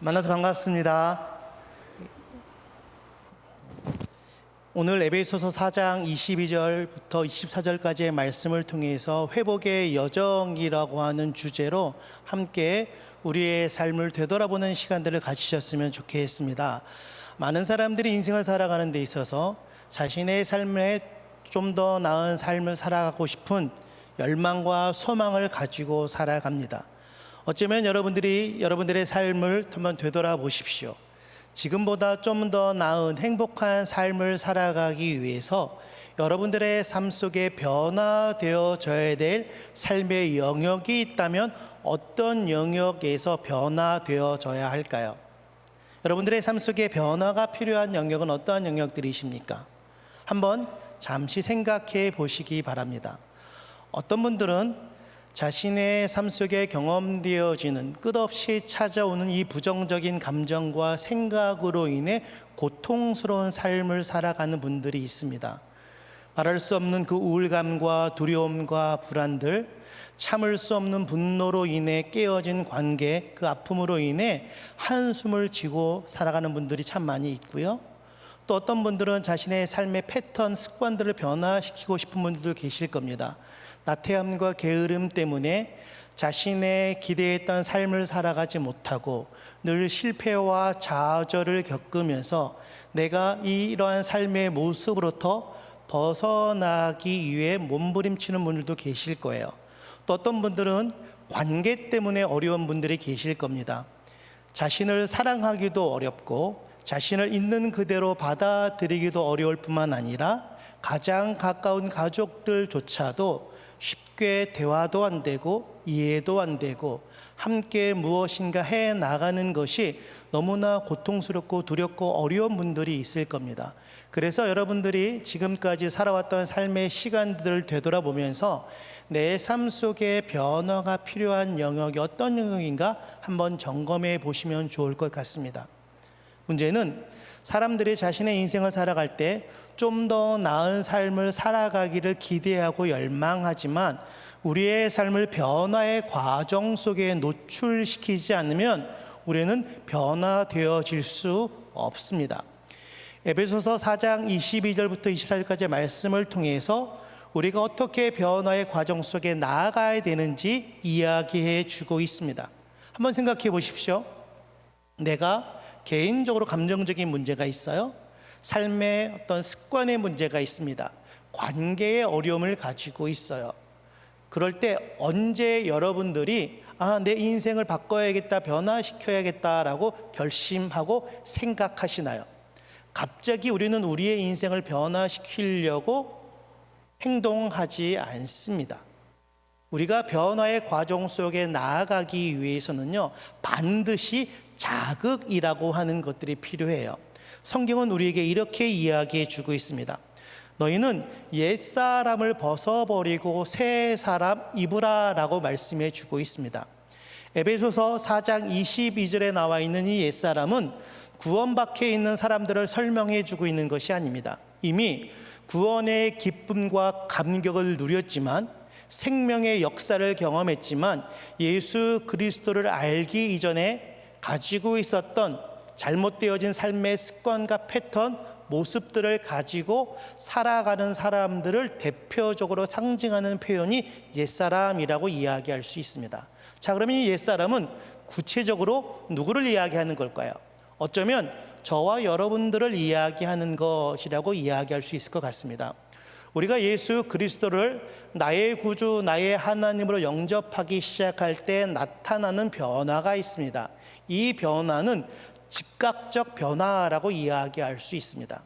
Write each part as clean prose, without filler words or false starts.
만나서 반갑습니다. 오늘 에베소서 4장 22절부터 24절까지의 말씀을 통해서 회복의 여정이라고 하는 주제로 함께 우리의 삶을 되돌아보는 시간들을 가지셨으면 좋겠습니다. 많은 사람들이 인생을 살아가는 데 있어서 자신의 삶에 좀 더 나은 삶을 살아가고 싶은 열망과 소망을 가지고 살아갑니다. 어쩌면 여러분들의 삶을 한번 되돌아보십시오. 지금보다 좀 더 나은 행복한 삶을 살아가기 위해서 여러분들의 삶 속에 변화되어져야 될 삶의 영역이 있다면 어떤 영역에서 변화되어져야 할까요? 여러분들의 삶 속에 변화가 필요한 영역은 어떠한 영역들이십니까? 한번 잠시 생각해 보시기 바랍니다. 어떤 분들은 자신의 삶 속에 경험되어지는 끝없이 찾아오는 이 부정적인 감정과 생각으로 인해 고통스러운 삶을 살아가는 분들이 있습니다. 말할 수 없는 그 우울감과 두려움과 불안들, 참을 수 없는 분노로 인해 깨어진 관계, 그 아픔으로 인해 한숨을 쉬고 살아가는 분들이 참 많이 있고요. 또 어떤 분들은 자신의 삶의 패턴, 습관들을 변화시키고 싶은 분들도 계실 겁니다. 나태함과 게으름 때문에 자신의 기대했던 삶을 살아가지 못하고 늘 실패와 좌절을 겪으면서 내가 이러한 삶의 모습으로부터 벗어나기 위해 몸부림치는 분들도 계실 거예요. 또 어떤 분들은 관계 때문에 어려운 분들이 계실 겁니다. 자신을 사랑하기도 어렵고 자신을 있는 그대로 받아들이기도 어려울 뿐만 아니라 가장 가까운 가족들조차도 쉽게 대화도 안 되고 이해도 안 되고 함께 무엇인가 해 나가는 것이 너무나 고통스럽고 두렵고 어려운 분들이 있을 겁니다. 그래서 여러분들이 지금까지 살아왔던 삶의 시간들을 되돌아보면서 내 삶 속에 변화가 필요한 영역이 어떤 영역인가 한번 점검해 보시면 좋을 것 같습니다. 문제는 사람들이 자신의 인생을 살아갈 때 좀 더 나은 삶을 살아가기를 기대하고 열망하지만 우리의 삶을 변화의 과정 속에 노출시키지 않으면 우리는 변화되어질 수 없습니다. 에베소서 4장 22절부터 24절까지의 말씀을 통해서 우리가 어떻게 변화의 과정 속에 나아가야 되는지 이야기해 주고 있습니다. 한번 생각해 보십시오. 내가 개인적으로 감정적인 문제가 있어요. 삶의 어떤 습관의 문제가 있습니다. 관계의 어려움을 가지고 있어요. 그럴 때 언제 여러분들이 내 인생을 바꿔야겠다, 변화시켜야겠다라고 결심하고 생각하시나요? 갑자기 우리는 우리의 인생을 변화시키려고 행동하지 않습니다. 우리가 변화의 과정 속에 나아가기 위해서는요, 반드시 자극이라고 하는 것들이 필요해요. 성경은 우리에게 이렇게 이야기해 주고 있습니다. 너희는 옛사람을 벗어버리고 새 사람 입으라 라고 말씀해 주고 있습니다. 에베소서 4장 22절에 나와 있는 이 옛사람은 구원 밖에 있는 사람들을 설명해 주고 있는 것이 아닙니다. 이미 구원의 기쁨과 감격을 누렸지만 생명의 역사를 경험했지만 예수 그리스도를 알기 이전에 가지고 있었던 잘못되어진 삶의 습관과 패턴, 모습들을 가지고 살아가는 사람들을 대표적으로 상징하는 표현이 옛사람이라고 이야기할 수 있습니다. 자, 그러면 이 옛사람은 구체적으로 누구를 이야기하는 걸까요? 어쩌면 저와 여러분들을 이야기하는 것이라고 이야기할 수 있을 것 같습니다. 우리가 예수 그리스도를 나의 구주, 나의 하나님으로 영접하기 시작할 때 나타나는 변화가 있습니다. 이 변화는 즉각적 변화라고 이야기할 수 있습니다.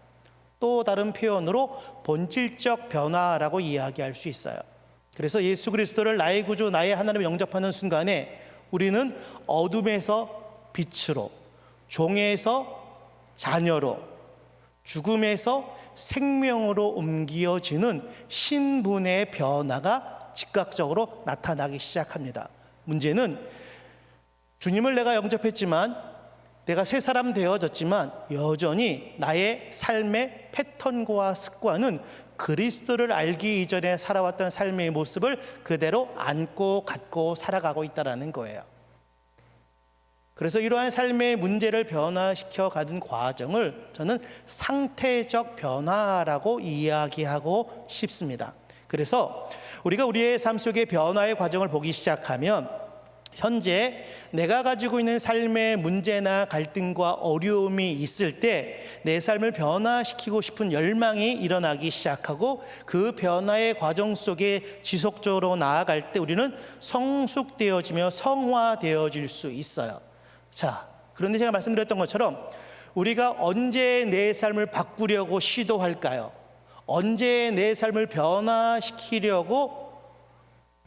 또 다른 표현으로 본질적 변화라고 이야기할 수 있어요. 그래서 예수 그리스도를 나의 구주, 나의 하나님을 영접하는 순간에 우리는 어둠에서 빛으로, 종에서 자녀로, 죽음에서 생명으로 옮겨지는 신분의 변화가 즉각적으로 나타나기 시작합니다. 문제는 주님을 내가 영접했지만, 내가 새 사람 되어졌지만 여전히 나의 삶의 패턴과 습관은 그리스도를 알기 이전에 살아왔던 삶의 모습을 그대로 안고 갖고 살아가고 있다는 거예요. 그래서 이러한 삶의 문제를 변화시켜 가는 과정을 저는 상태적 변화라고 이야기하고 싶습니다. 그래서 우리가 우리의 삶 속의 변화의 과정을 보기 시작하면 현재 내가 가지고 있는 삶의 문제나 갈등과 어려움이 있을 때 내 삶을 변화시키고 싶은 열망이 일어나기 시작하고 그 변화의 과정 속에 지속적으로 나아갈 때 우리는 성숙되어지며 성화되어질 수 있어요. 자, 그런데 제가 말씀드렸던 것처럼 우리가 언제 내 삶을 바꾸려고 시도할까요? 언제 내 삶을 변화시키려고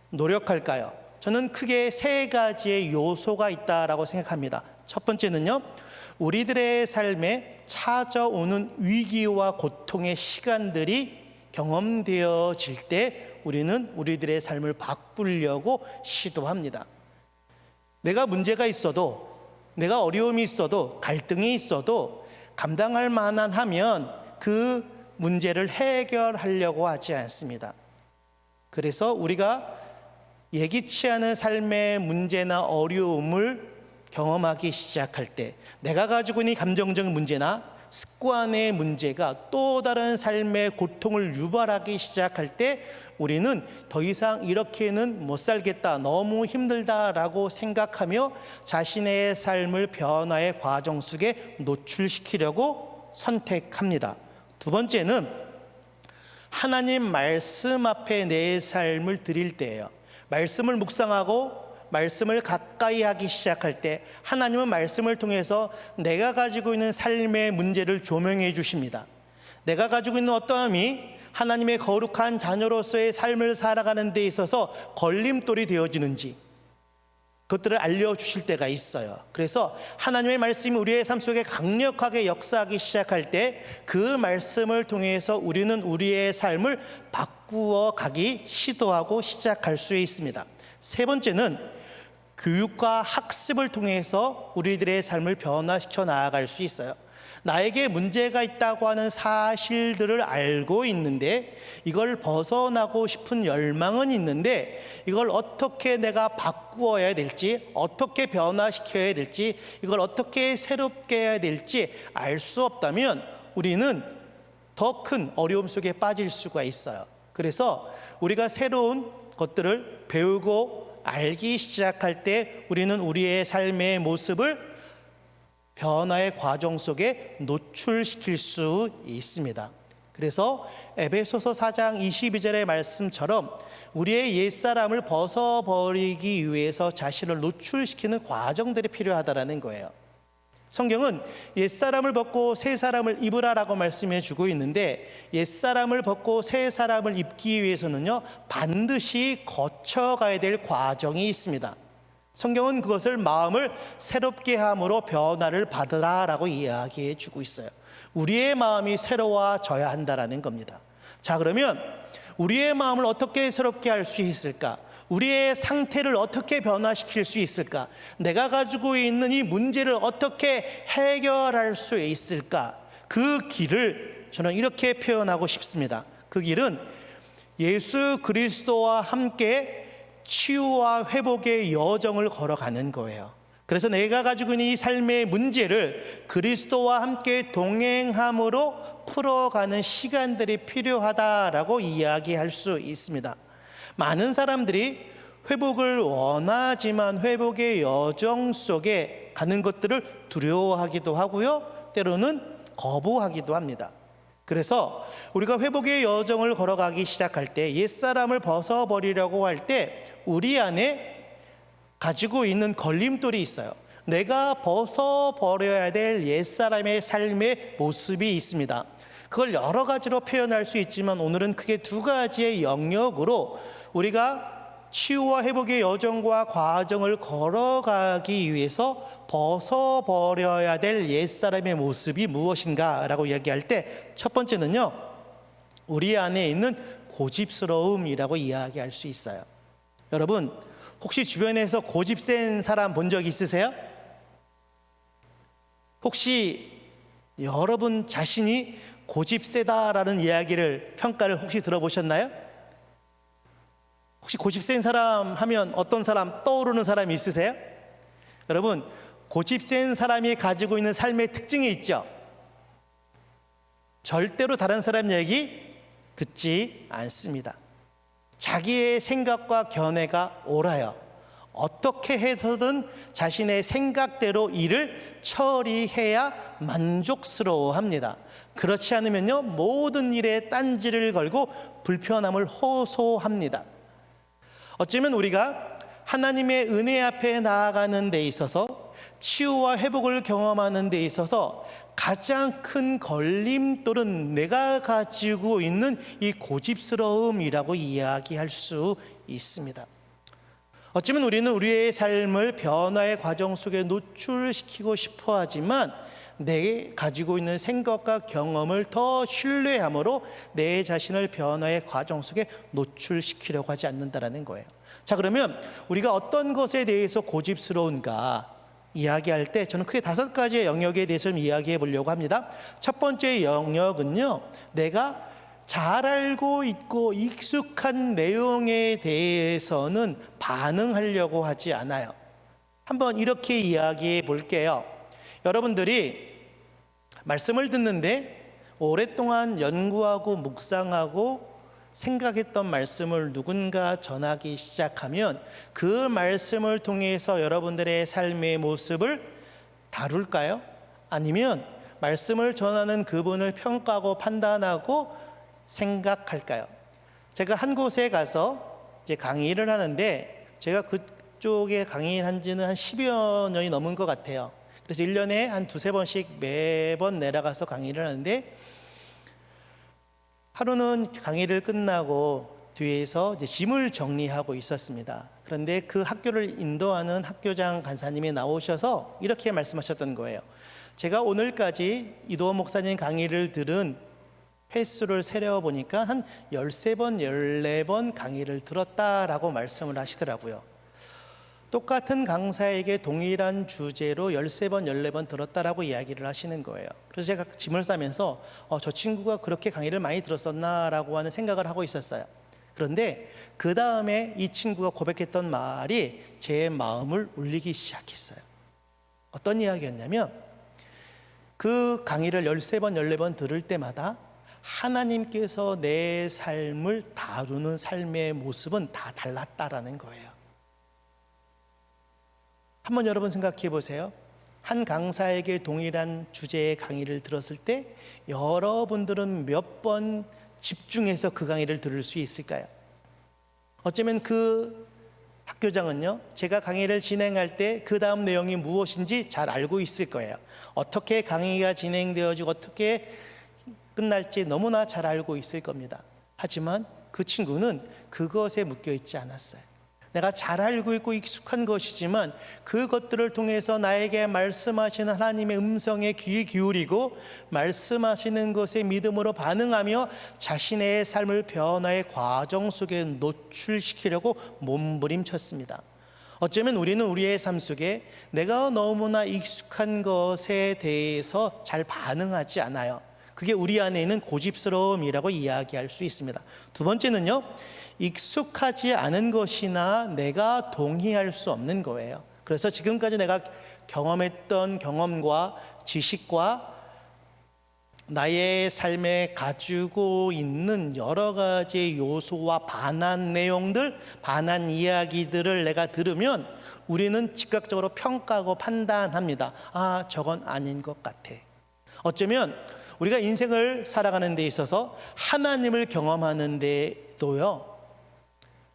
노력할까요? 저는 크게 세 가지의 요소가 있다라고 생각합니다. 첫 번째는요, 우리들의 삶에 찾아오는 위기와 고통의 시간들이 경험되어질 때 우리는 우리들의 삶을 바꾸려고 시도합니다. 내가 문제가 있어도, 내가 어려움이 있어도, 갈등이 있어도 감당할 만한 하면 그 문제를 해결하려고 하지 않습니다. 그래서 우리가 예기치 않은 삶의 문제나 어려움을 경험하기 시작할 때 내가 가지고 있는 감정적인 문제나 습관의 문제가 또 다른 삶의 고통을 유발하기 시작할 때 우리는 더 이상 이렇게는 못 살겠다, 너무 힘들다라고 생각하며 자신의 삶을 변화의 과정 속에 노출시키려고 선택합니다. 두 번째는 하나님 말씀 앞에 내 삶을 드릴 때예요. 말씀을 묵상하고 말씀을 가까이 하기 시작할 때 하나님은 말씀을 통해서 내가 가지고 있는 삶의 문제를 조명해 주십니다. 내가 가지고 있는 어떠함이 하나님의 거룩한 자녀로서의 삶을 살아가는 데 있어서 걸림돌이 되어지는지 그것들을 알려주실 때가 있어요. 그래서 하나님의 말씀이 우리의 삶 속에 강력하게 역사하기 시작할 때 그 말씀을 통해서 우리는 우리의 삶을 바꾸어 가기 시도하고 시작할 수 있습니다. 세 번째는 교육과 학습을 통해서 우리들의 삶을 변화시켜 나아갈 수 있어요. 나에게 문제가 있다고 하는 사실들을 알고 있는데 이걸 벗어나고 싶은 열망은 있는데 이걸 어떻게 내가 바꾸어야 될지, 어떻게 변화시켜야 될지, 이걸 어떻게 새롭게 해야 될지 알 수 없다면 우리는 더 큰 어려움 속에 빠질 수가 있어요. 그래서 우리가 새로운 것들을 배우고 알기 시작할 때 우리는 우리의 삶의 모습을 변화의 과정 속에 노출시킬 수 있습니다. 그래서 에베소서 4장 22절의 말씀처럼 우리의 옛사람을 벗어버리기 위해서 자신을 노출시키는 과정들이 필요하다는 거예요. 성경은 옛사람을 벗고 새사람을 입으라라고 말씀해 주고 있는데 옛사람을 벗고 새사람을 입기 위해서는요 반드시 거쳐가야 될 과정이 있습니다. 성경은 그것을 마음을 새롭게 함으로 변화를 받으라라고 이야기해 주고 있어요. 우리의 마음이 새로워져야 한다라는 겁니다. 자, 그러면 우리의 마음을 어떻게 새롭게 할 수 있을까? 우리의 상태를 어떻게 변화시킬 수 있을까? 내가 가지고 있는 이 문제를 어떻게 해결할 수 있을까? 그 길을 저는 이렇게 표현하고 싶습니다. 그 길은 예수 그리스도와 함께 치유와 회복의 여정을 걸어가는 거예요. 그래서 내가 가지고 있는 이 삶의 문제를 그리스도와 함께 동행함으로 풀어가는 시간들이 필요하다라고 이야기할 수 있습니다. 많은 사람들이 회복을 원하지만 회복의 여정 속에 가는 것들을 두려워하기도 하고요, 때로는 거부하기도 합니다. 그래서 우리가 회복의 여정을 걸어가기 시작할 때 옛사람을 벗어버리려고 할 때 우리 안에 가지고 있는 걸림돌이 있어요. 내가 벗어버려야 될 옛사람의 삶의 모습이 있습니다. 그걸 여러 가지로 표현할 수 있지만 오늘은 크게 두 가지의 영역으로 우리가 치유와 회복의 여정과 과정을 걸어가기 위해서 벗어버려야 될 옛사람의 모습이 무엇인가라고 이야기할 때 첫 번째는요, 우리 안에 있는 고집스러움이라고 이야기할 수 있어요. 여러분, 혹시 주변에서 고집 센 사람 본 적 있으세요? 혹시 여러분 자신이 고집 세다라는 이야기를, 평가를 혹시 들어보셨나요? 혹시 고집 센 사람 하면 어떤 사람 떠오르는 사람이 있으세요? 여러분, 고집센 사람이 가지고 있는 삶의 특징이 있죠. 절대로 다른 사람 얘기 듣지 않습니다. 자기의 생각과 견해가 옳아요. 어떻게 해서든 자신의 생각대로 일을 처리해야 만족스러워합니다. 그렇지 않으면요, 모든 일에 딴지를 걸고 불편함을 호소합니다. 어쩌면 우리가 하나님의 은혜 앞에 나아가는 데 있어서, 치유와 회복을 경험하는 데 있어서 가장 큰 걸림돌은 내가 가지고 있는 이 고집스러움이라고 이야기할 수 있습니다. 어쩌면 우리는 우리의 삶을 변화의 과정 속에 노출시키고 싶어 하지만 내 가지고 있는 생각과 경험을 더 신뢰함으로 내 자신을 변화의 과정 속에 노출시키려고 하지 않는다는 거예요. 자, 그러면 우리가 어떤 것에 대해서 고집스러운가 이야기할 때 저는 크게 5가지의 영역에 대해서 좀 이야기해 보려고 합니다. 첫 번째 영역은요, 내가 잘 알고 있고 익숙한 내용에 대해서는 반응하려고 하지 않아요. 한번 이렇게 이야기해 볼게요. 여러분들이 말씀을 듣는데 오랫동안 연구하고 묵상하고 생각했던 말씀을 누군가 전하기 시작하면 그 말씀을 통해서 여러분들의 삶의 모습을 다룰까요? 아니면 말씀을 전하는 그분을 평가하고 판단하고 생각할까요? 제가 한 곳에 가서 이제 강의를 하는데 제가 그쪽에 강의를 한 지는 한 10여 년이 넘은 것 같아요. 그래서 1년에 한 2-3번씩 매번 내려가서 강의를 하는데 하루는 강의를 끝나고 뒤에서 이제 짐을 정리하고 있었습니다. 그런데 그 학교를 인도하는 학교장 간사님이 나오셔서 이렇게 말씀하셨던 거예요. 제가 오늘까지 이도원 목사님 강의를 들은 횟수를 세려보니까 한 13번, 14번 강의를 들었다라고 말씀을 하시더라고요. 똑같은 강사에게 동일한 주제로 13번, 14번 들었다라고 이야기를 하시는 거예요. 그래서 제가 짐을 싸면서 저 친구가 그렇게 강의를 많이 들었었나라고 하는 생각을 하고 있었어요. 그런데 그 다음에 이 친구가 고백했던 말이 제 마음을 울리기 시작했어요. 어떤 이야기였냐면 그 강의를 13번, 14번 들을 때마다 하나님께서 내 삶을 다루는 삶의 모습은 다 달랐다라는 거예요. 한번 여러분 생각해 보세요. 한 강사에게 동일한 주제의 강의를 들었을 때 여러분들은 몇 번 집중해서 그 강의를 들을 수 있을까요? 어쩌면 그 학교장은요, 제가 강의를 진행할 때 그 다음 내용이 무엇인지 잘 알고 있을 거예요. 어떻게 강의가 진행되어지고 어떻게 끝날지 너무나 잘 알고 있을 겁니다. 하지만 그 친구는 그것에 묶여 있지 않았어요. 내가 잘 알고 있고 익숙한 것이지만 그것들을 통해서 나에게 말씀하시는 하나님의 음성에 귀 기울이고 말씀하시는 것에 믿음으로 반응하며 자신의 삶을 변화의 과정 속에 노출시키려고 몸부림쳤습니다. 어쩌면 우리는 우리의 삶 속에 내가 너무나 익숙한 것에 대해서 잘 반응하지 않아요. 그게 우리 안에 있는 고집스러움이라고 이야기할 수 있습니다. 두 번째는요, 익숙하지 않은 것이나 내가 동의할 수 없는 거예요. 그래서 지금까지 내가 경험했던 경험과 지식과 나의 삶에 가지고 있는 여러 가지 요소와 반한 내용들, 반한 이야기들을 내가 들으면 우리는 즉각적으로 평가하고 판단합니다. 아, 저건 아닌 것 같아. 어쩌면 우리가 인생을 살아가는 데 있어서 하나님을 경험하는 데도요,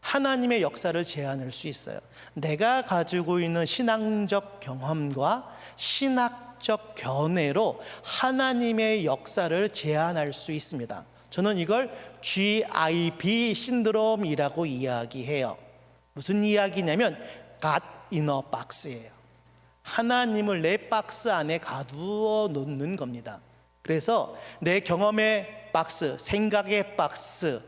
하나님의 역사를 제한할 수 있어요. 내가 가지고 있는 신앙적 경험과 신학적 견해로 하나님의 역사를 제한할 수 있습니다. 저는 이걸 GIB 신드롬이라고 이야기해요. 무슨 이야기냐면 God in a box예요. 하나님을 내 박스 안에 가두어 놓는 겁니다. 그래서 내 경험의 박스, 생각의 박스,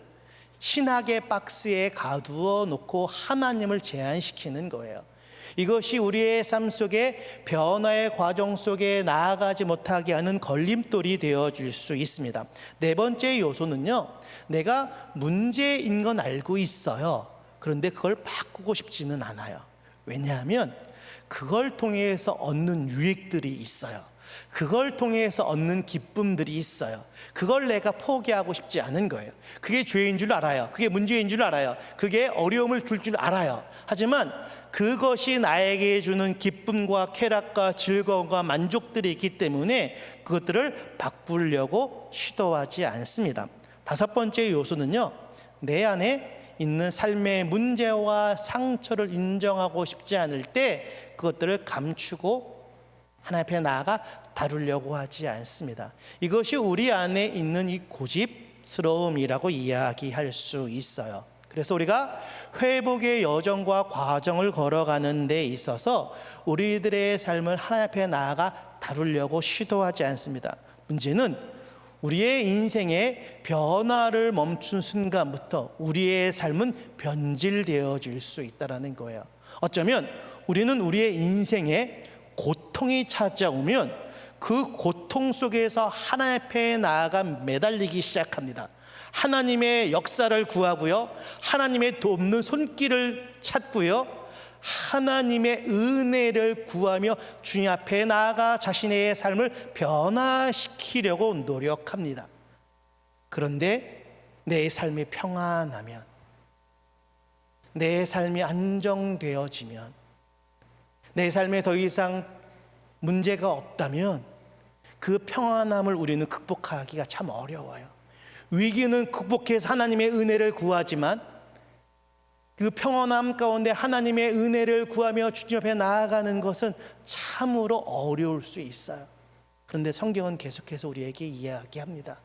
신학의 박스에 가두어 놓고 하나님을 제한시키는 거예요. 이것이 우리의 삶 속에 변화의 과정 속에 나아가지 못하게 하는 걸림돌이 되어질 수 있습니다. 네 번째 요소는요, 내가 문제인 건 알고 있어요. 그런데 그걸 바꾸고 싶지는 않아요. 왜냐하면 그걸 통해서 얻는 유익들이 있어요. 그걸 통해서 얻는 기쁨들이 있어요. 그걸 내가 포기하고 싶지 않은 거예요. 그게 죄인 줄 알아요. 그게 문제인 줄 알아요. 그게 어려움을 줄 줄 알아요. 하지만 그것이 나에게 주는 기쁨과 쾌락과 즐거움과 만족들이 있기 때문에 그것들을 바꾸려고 시도하지 않습니다. 다섯 번째 요소는요, 내 안에 있는 삶의 문제와 상처를 인정하고 싶지 않을 때 그것들을 감추고 하나님 앞에 나아가 다루려고 하지 않습니다. 이것이 우리 안에 있는 이 고집스러움이라고 이야기할 수 있어요. 그래서 우리가 회복의 여정과 과정을 걸어가는 데 있어서 우리들의 삶을 하나님 앞에 나아가 다루려고 시도하지 않습니다. 문제는 우리의 인생의 변화를 멈춘 순간부터 우리의 삶은 변질되어질 수 있다는 거예요. 어쩌면 우리는 우리의 인생에 고통이 찾아오면 그 고통 속에서 하나님 앞에 나아가 매달리기 시작합니다. 하나님의 역사를 구하고요, 하나님의 돕는 손길을 찾고요, 하나님의 은혜를 구하며 주님 앞에 나아가 자신의 삶을 변화시키려고 노력합니다. 그런데 내 삶이 평안하면, 내 삶이 안정되어지면, 내 삶에 더 이상 문제가 없다면 그 평안함을 우리는 극복하기가 참 어려워요. 위기는 극복해서 하나님의 은혜를 구하지만 그 평안함 가운데 하나님의 은혜를 구하며 주님 앞에 나아가는 것은 참으로 어려울 수 있어요. 그런데 성경은 계속해서 우리에게 이야기합니다.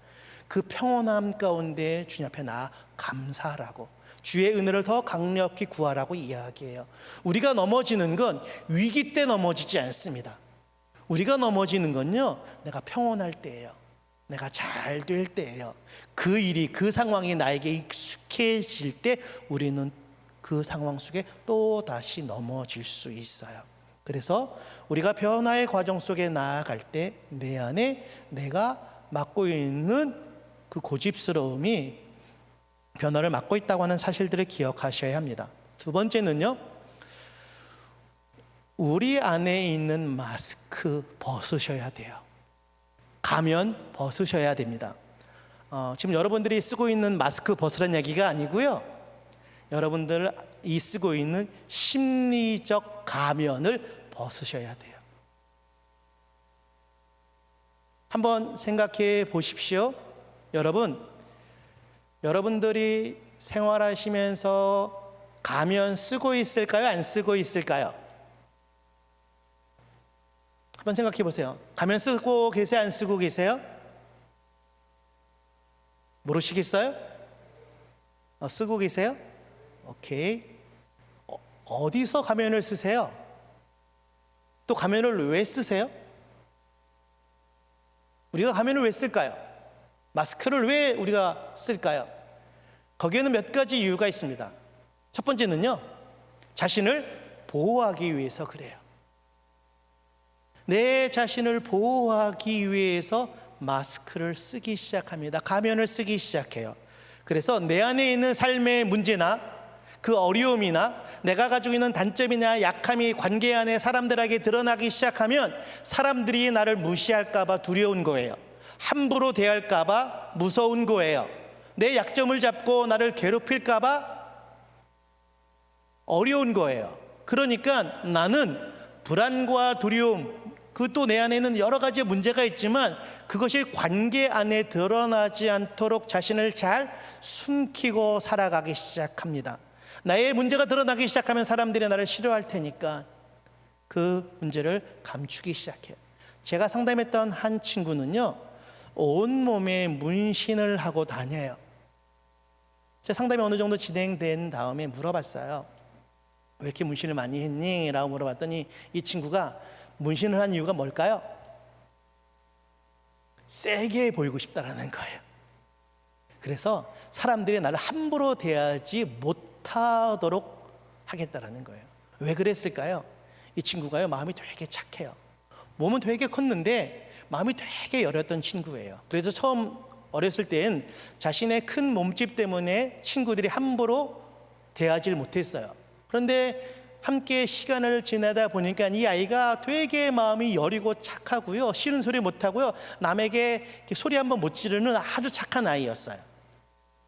그 평안함 가운데 주님 앞에 나아 감사하라고, 주의 은혜를 더 강력히 구하라고 이야기해요. 우리가 넘어지는 건 위기 때 넘어지지 않습니다. 우리가 넘어지는 건요, 내가 평온할 때예요. 내가 잘 될 때예요. 그 일이, 그 상황이 나에게 익숙해질 때 우리는 그 상황 속에 또 다시 넘어질 수 있어요. 그래서 우리가 변화의 과정 속에 나아갈 때 내 안에 내가 맡고 있는 그 고집스러움이 변화를 맡고 있다고 하는 사실들을 기억하셔야 합니다. 두 번째는요, 우리 안에 있는 마스크 벗으셔야 돼요. 가면 벗으셔야 됩니다. 지금 여러분들이 쓰고 있는 마스크 벗으라는 얘기가 아니고요, 여러분들이 쓰고 있는 심리적 가면을 벗으셔야 돼요. 한번 생각해 보십시오. 여러분들이 생활하시면서 가면 쓰고 있을까요? 안 쓰고 있을까요? 한번 생각해 보세요. 가면 쓰고 계세요? 안 쓰고 계세요? 모르시겠어요? 쓰고 계세요? 오케이. 어디서 가면을 쓰세요? 또 가면을 왜 쓰세요? 우리가 가면을 왜 쓸까요? 마스크를 왜 우리가 쓸까요? 거기에는 몇 가지 이유가 있습니다. 첫 번째는요, 자신을 보호하기 위해서 그래요. 내 자신을 보호하기 위해서 마스크를 쓰기 시작합니다. 가면을 쓰기 시작해요. 그래서 내 안에 있는 삶의 문제나 그 어려움이나 내가 가지고 있는 단점이나 약함이 관계 안에 사람들에게 드러나기 시작하면 사람들이 나를 무시할까 봐 두려운 거예요. 함부로 대할까 봐 무서운 거예요. 내 약점을 잡고 나를 괴롭힐까 봐 어려운 거예요. 그러니까 나는 불안과 두려움, 그 또 내 안에는 여러 가지 문제가 있지만 그것이 관계 안에 드러나지 않도록 자신을 잘 숨기고 살아가기 시작합니다. 나의 문제가 드러나기 시작하면 사람들이 나를 싫어할 테니까 그 문제를 감추기 시작해요. 제가 상담했던 한 친구는요, 온몸에 문신을 하고 다녀요. 제 상담이 어느 정도 진행된 다음에 물어봤어요. 왜 이렇게 문신을 많이 했니? 라고 물어봤더니 이 친구가 문신을 한 이유가 뭘까요? 세게 보이고 싶다라는 거예요. 그래서 사람들이 나를 함부로 대하지 못하도록 하겠다라는 거예요. 왜 그랬을까요? 이 친구가요, 마음이 되게 착해요. 몸은 되게 컸는데 마음이 되게 여렸던 친구예요. 그래서 처음 어렸을 땐 자신의 큰 몸집 때문에 친구들이 함부로 대하지를 못했어요. 그런데 함께 시간을 지내다 보니까 이 아이가 되게 마음이 여리고 착하고요, 싫은 소리 못하고요, 남에게 이렇게 소리 한번 못 지르는 아주 착한 아이였어요.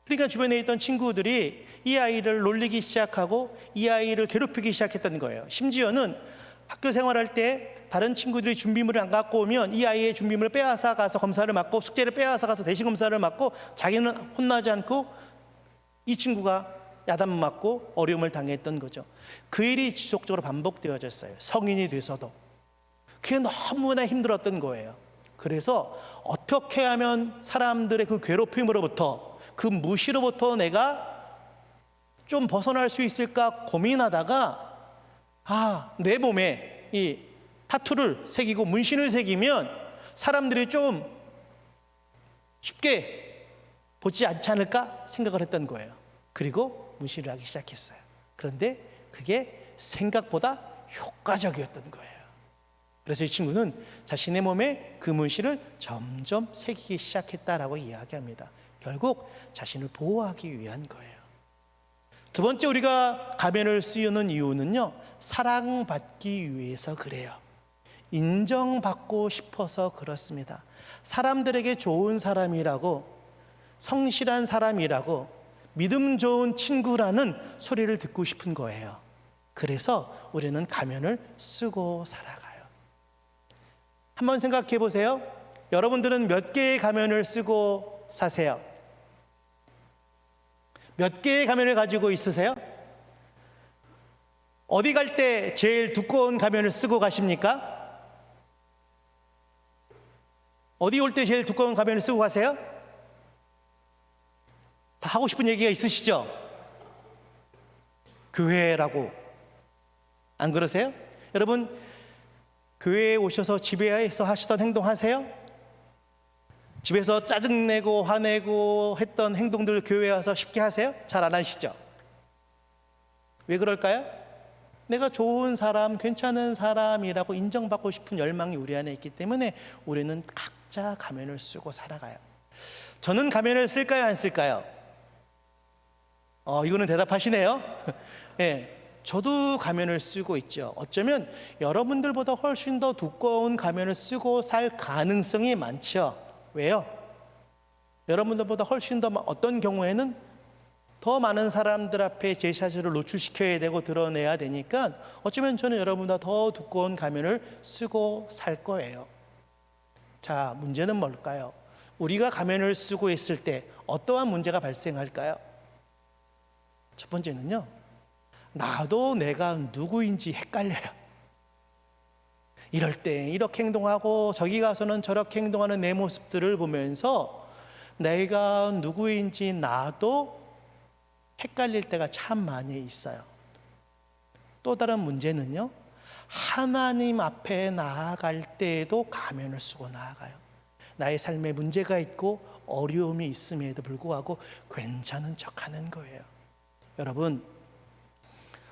그러니까 주변에 있던 친구들이 이 아이를 놀리기 시작하고 이 아이를 괴롭히기 시작했던 거예요. 심지어는 학교 생활할 때 다른 친구들이 준비물을 안 갖고 오면 이 아이의 준비물을 빼앗아 가서 검사를 맡고, 숙제를 빼앗아 가서 대신 검사를 맡고, 자기는 혼나지 않고 이 친구가 야단 맞고 어려움을 당했던 거죠. 그 일이 지속적으로 반복되어졌어요. 성인이 돼서도. 그게 너무나 힘들었던 거예요. 그래서 어떻게 하면 사람들의 그 괴롭힘으로부터, 그 무시로부터 내가 좀 벗어날 수 있을까 고민하다가, 내 몸에 이 타투를 새기고 문신을 새기면 사람들이 좀 쉽게 보지 않지 않을까 생각을 했던 거예요. 그리고 문신을 하기 시작했어요. 그런데 그게 생각보다 효과적이었던 거예요. 그래서 이 친구는 자신의 몸에 그 문신을 점점 새기기 시작했다라고 이야기합니다. 결국 자신을 보호하기 위한 거예요. 두 번째, 우리가 가면을 쓰는 이유는요, 사랑받기 위해서 그래요. 인정받고 싶어서 그렇습니다. 사람들에게 좋은 사람이라고, 성실한 사람이라고, 믿음 좋은 친구라는 소리를 듣고 싶은 거예요. 그래서 우리는 가면을 쓰고 살아가요. 한번 생각해 보세요. 여러분들은 몇 개의 가면을 쓰고 사세요? 몇 개의 가면을 가지고 있으세요? 어디 갈 때 제일 두꺼운 가면을 쓰고 가십니까? 어디 올 때 제일 두꺼운 가면을 쓰고 가세요? 다 하고 싶은 얘기가 있으시죠? 교회라고. 안 그러세요? 여러분, 교회에 오셔서 집에서 하시던 행동 하세요? 집에서 짜증내고 화내고 했던 행동들 교회에 와서 쉽게 하세요? 잘 안 하시죠? 왜 그럴까요? 내가 좋은 사람, 괜찮은 사람이라고 인정받고 싶은 열망이 우리 안에 있기 때문에 우리는 각자 가면을 쓰고 살아가요. 저는 가면을 쓸까요, 안 쓸까요? 이거는 대답하시네요. 네, 저도 가면을 쓰고 있죠. 어쩌면 여러분들보다 훨씬 더 두꺼운 가면을 쓰고 살 가능성이 많죠. 왜요? 여러분들보다 훨씬 더, 어떤 경우에는 더 많은 사람들 앞에 제 자신을 노출시켜야 되고 드러내야 되니까 어쩌면 저는 여러분보다 더 두꺼운 가면을 쓰고 살 거예요. 자, 문제는 뭘까요? 우리가 가면을 쓰고 있을 때 어떠한 문제가 발생할까요? 첫 번째는요, 나도 내가 누구인지 헷갈려요. 이럴 때 이렇게 행동하고 저기 가서는 저렇게 행동하는 내 모습들을 보면서 내가 누구인지 나도 헷갈릴 때가 참 많이 있어요. 또 다른 문제는요, 하나님 앞에 나아갈 때에도 가면을 쓰고 나아가요. 나의 삶에 문제가 있고 어려움이 있음에도 불구하고 괜찮은 척하는 거예요. 여러분,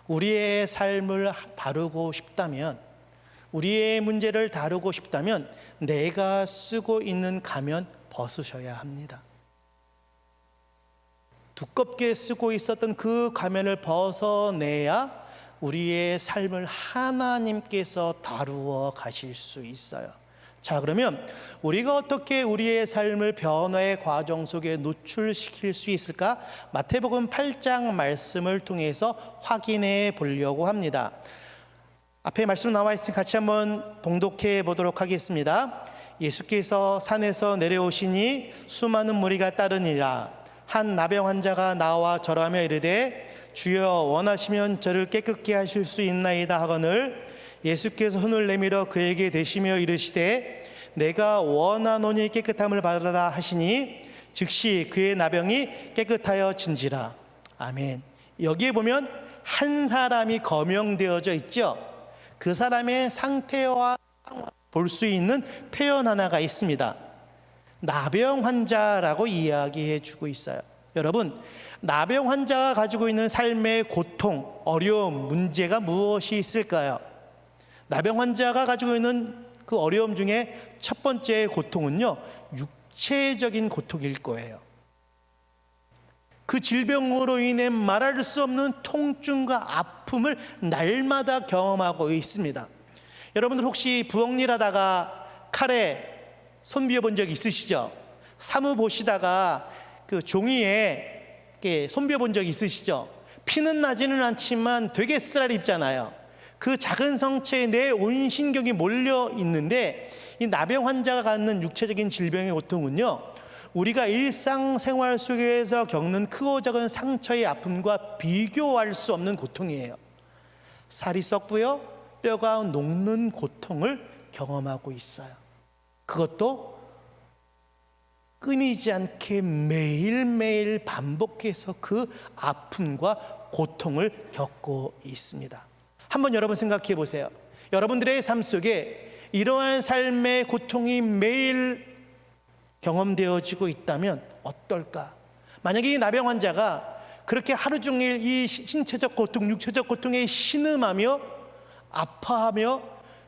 우리의 삶을 다루고 싶다면, 우리의 문제를 다루고 싶다면 내가 쓰고 있는 가면 벗으셔야 합니다. 두껍게 쓰고 있었던 그 가면을 벗어내야 우리의 삶을 하나님께서 다루어 가실 수 있어요. 자, 그러면 우리가 어떻게 우리의 삶을 변화의 과정 속에 노출시킬 수 있을까? 마태복음 8장 말씀을 통해서 확인해 보려고 합니다. 앞에 말씀 나와 있으니 같이 한번 봉독해 보도록 하겠습니다. 예수께서 산에서 내려오시니 수많은 무리가 따르니라. 한 나병 환자가 나와 절하며 이르되 주여 원하시면 저를 깨끗게 하실 수 있나이다 하거늘 예수께서 손을 내밀어 그에게 대시며 이르시되 내가 원하노니 깨끗함을 받으라 하시니 즉시 그의 나병이 깨끗하여 진지라. 아멘. 여기에 보면 한 사람이 거명되어져 있죠. 그 사람의 상태와 볼 수 있는 표현 하나가 있습니다. 나병 환자라고 이야기해 주고 있어요. 여러분, 나병 환자가 가지고 있는 삶의 고통, 어려움, 문제가 무엇이 있을까요? 나병 환자가 가지고 있는 그 어려움 중에 첫 번째 고통은요, 육체적인 고통일 거예요. 그 질병으로 인해 말할 수 없는 통증과 아픔을 날마다 경험하고 있습니다. 여러분들 혹시 부엌일 하다가 칼에 손 비워본 적 있으시죠? 사무 보시다가 그 종이에 손 비워본 적 있으시죠? 피는 나지는 않지만 되게 쓰라립잖아요. 그 작은 성체에 내 온 신경이 몰려 있는데, 이 나병 환자가 갖는 육체적인 질병의 고통은요, 우리가 일상생활 속에서 겪는 크고 작은 상처의 아픔과 비교할 수 없는 고통이에요. 살이 썩고요, 뼈가 녹는 고통을 경험하고 있어요. 그것도 끊이지 않게 매일매일 반복해서 그 아픔과 고통을 겪고 있습니다. 한번 여러분 생각해 보세요. 여러분들의 삶 속에 이러한 삶의 고통이 매일 경험되어지고 있다면 어떨까? 만약에 이 나병 환자가 그렇게 하루 종일 이 신체적 고통, 육체적 고통에 신음하며 아파하며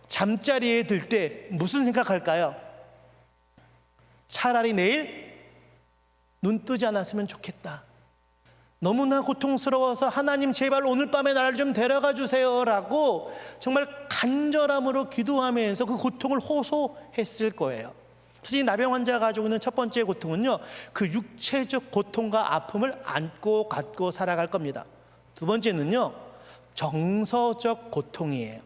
잠자리에 들 때 무슨 생각할까요? 차라리 내일 눈 뜨지 않았으면 좋겠다. 너무나 고통스러워서 하나님 제발 오늘 밤에 나를 좀 데려가 주세요 라고 정말 간절함으로 기도하면서 그 고통을 호소했을 거예요. 그래서 이 나병 환자가 가지고 있는 첫 번째 고통은요, 그 육체적 고통과 아픔을 안고 갖고 살아갈 겁니다. 두 번째는요, 정서적 고통이에요.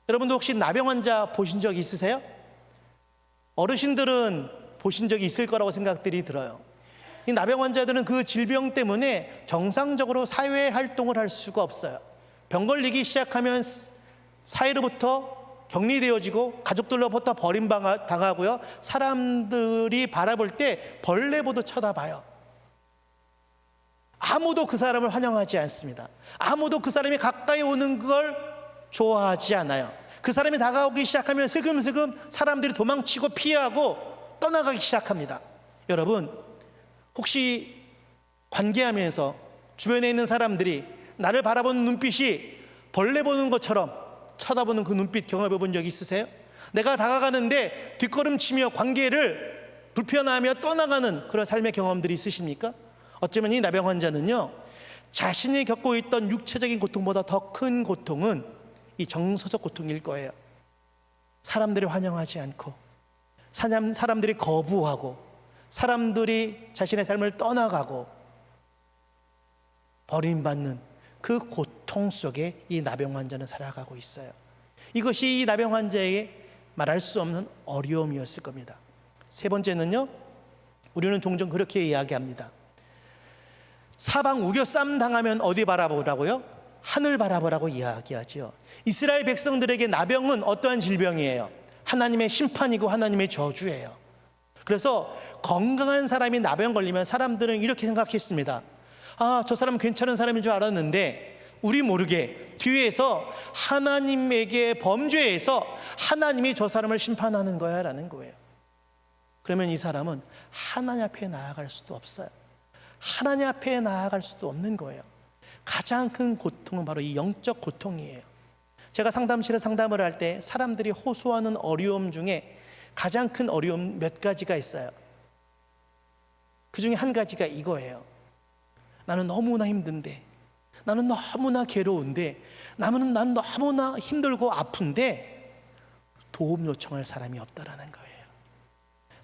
여러분도 혹시 나병 환자 보신 적 있으세요? 어르신들은 보신 적이 있을 거라고 생각들이 들어요. 이 나병 환자들은 그 질병 때문에 정상적으로 사회 활동을 할 수가 없어요. 병 걸리기 시작하면 사회로부터 격리되어지고 가족들로부터 버림당하고요, 사람들이 바라볼 때 벌레 보듯 쳐다봐요. 아무도 그 사람을 환영하지 않습니다. 아무도 그 사람이 가까이 오는 걸 좋아하지 않아요. 그 사람이 다가오기 시작하면 슬금슬금 사람들이 도망치고 피하고 떠나가기 시작합니다. 여러분, 혹시 관계하면서 주변에 있는 사람들이 나를 바라보는 눈빛이 벌레 보는 것처럼 쳐다보는 그 눈빛 경험해 본 적 있으세요? 내가 다가가는데 뒷걸음치며 관계를 불편하며 떠나가는 그런 삶의 경험들이 있으십니까? 어쩌면 이 나병 환자는요, 자신이 겪고 있던 육체적인 고통보다 더 큰 고통은 이 정서적 고통일 거예요. 사람들이 환영하지 않고, 사람들이 거부하고, 사람들이 자신의 삶을 떠나가고 버림받는 그 고통 속에 이 나병 환자는 살아가고 있어요. 이것이 이 나병 환자에게 말할 수 없는 어려움이었을 겁니다. 세 번째는요, 우리는 종종 그렇게 이야기합니다. 사방 우겨쌈 당하면 어디 바라보라고요? 하늘 바라보라고 이야기하죠. 이스라엘 백성들에게 나병은 어떠한 질병이에요? 하나님의 심판이고 하나님의 저주예요. 그래서 건강한 사람이 나병 걸리면 사람들은 이렇게 생각했습니다. 아, 저 사람 괜찮은 사람인 줄 알았는데 우리 모르게 뒤에서 하나님에게 범죄해서 하나님이 저 사람을 심판하는 거야 라는 거예요. 그러면 이 사람은 하나님 앞에 나아갈 수도 없어요. 하나님 앞에 나아갈 수도 없는 거예요. 가장 큰 고통은 바로 이 영적 고통이에요. 제가 상담실에 상담을 할 때 사람들이 호소하는 어려움 중에 가장 큰 어려움 몇 가지가 있어요. 그 중에 한 가지가 이거예요. 나는 너무나 힘든데, 나는 너무나 괴로운데, 나는 너무나 힘들고 아픈데 도움 요청할 사람이 없다라는 거예요.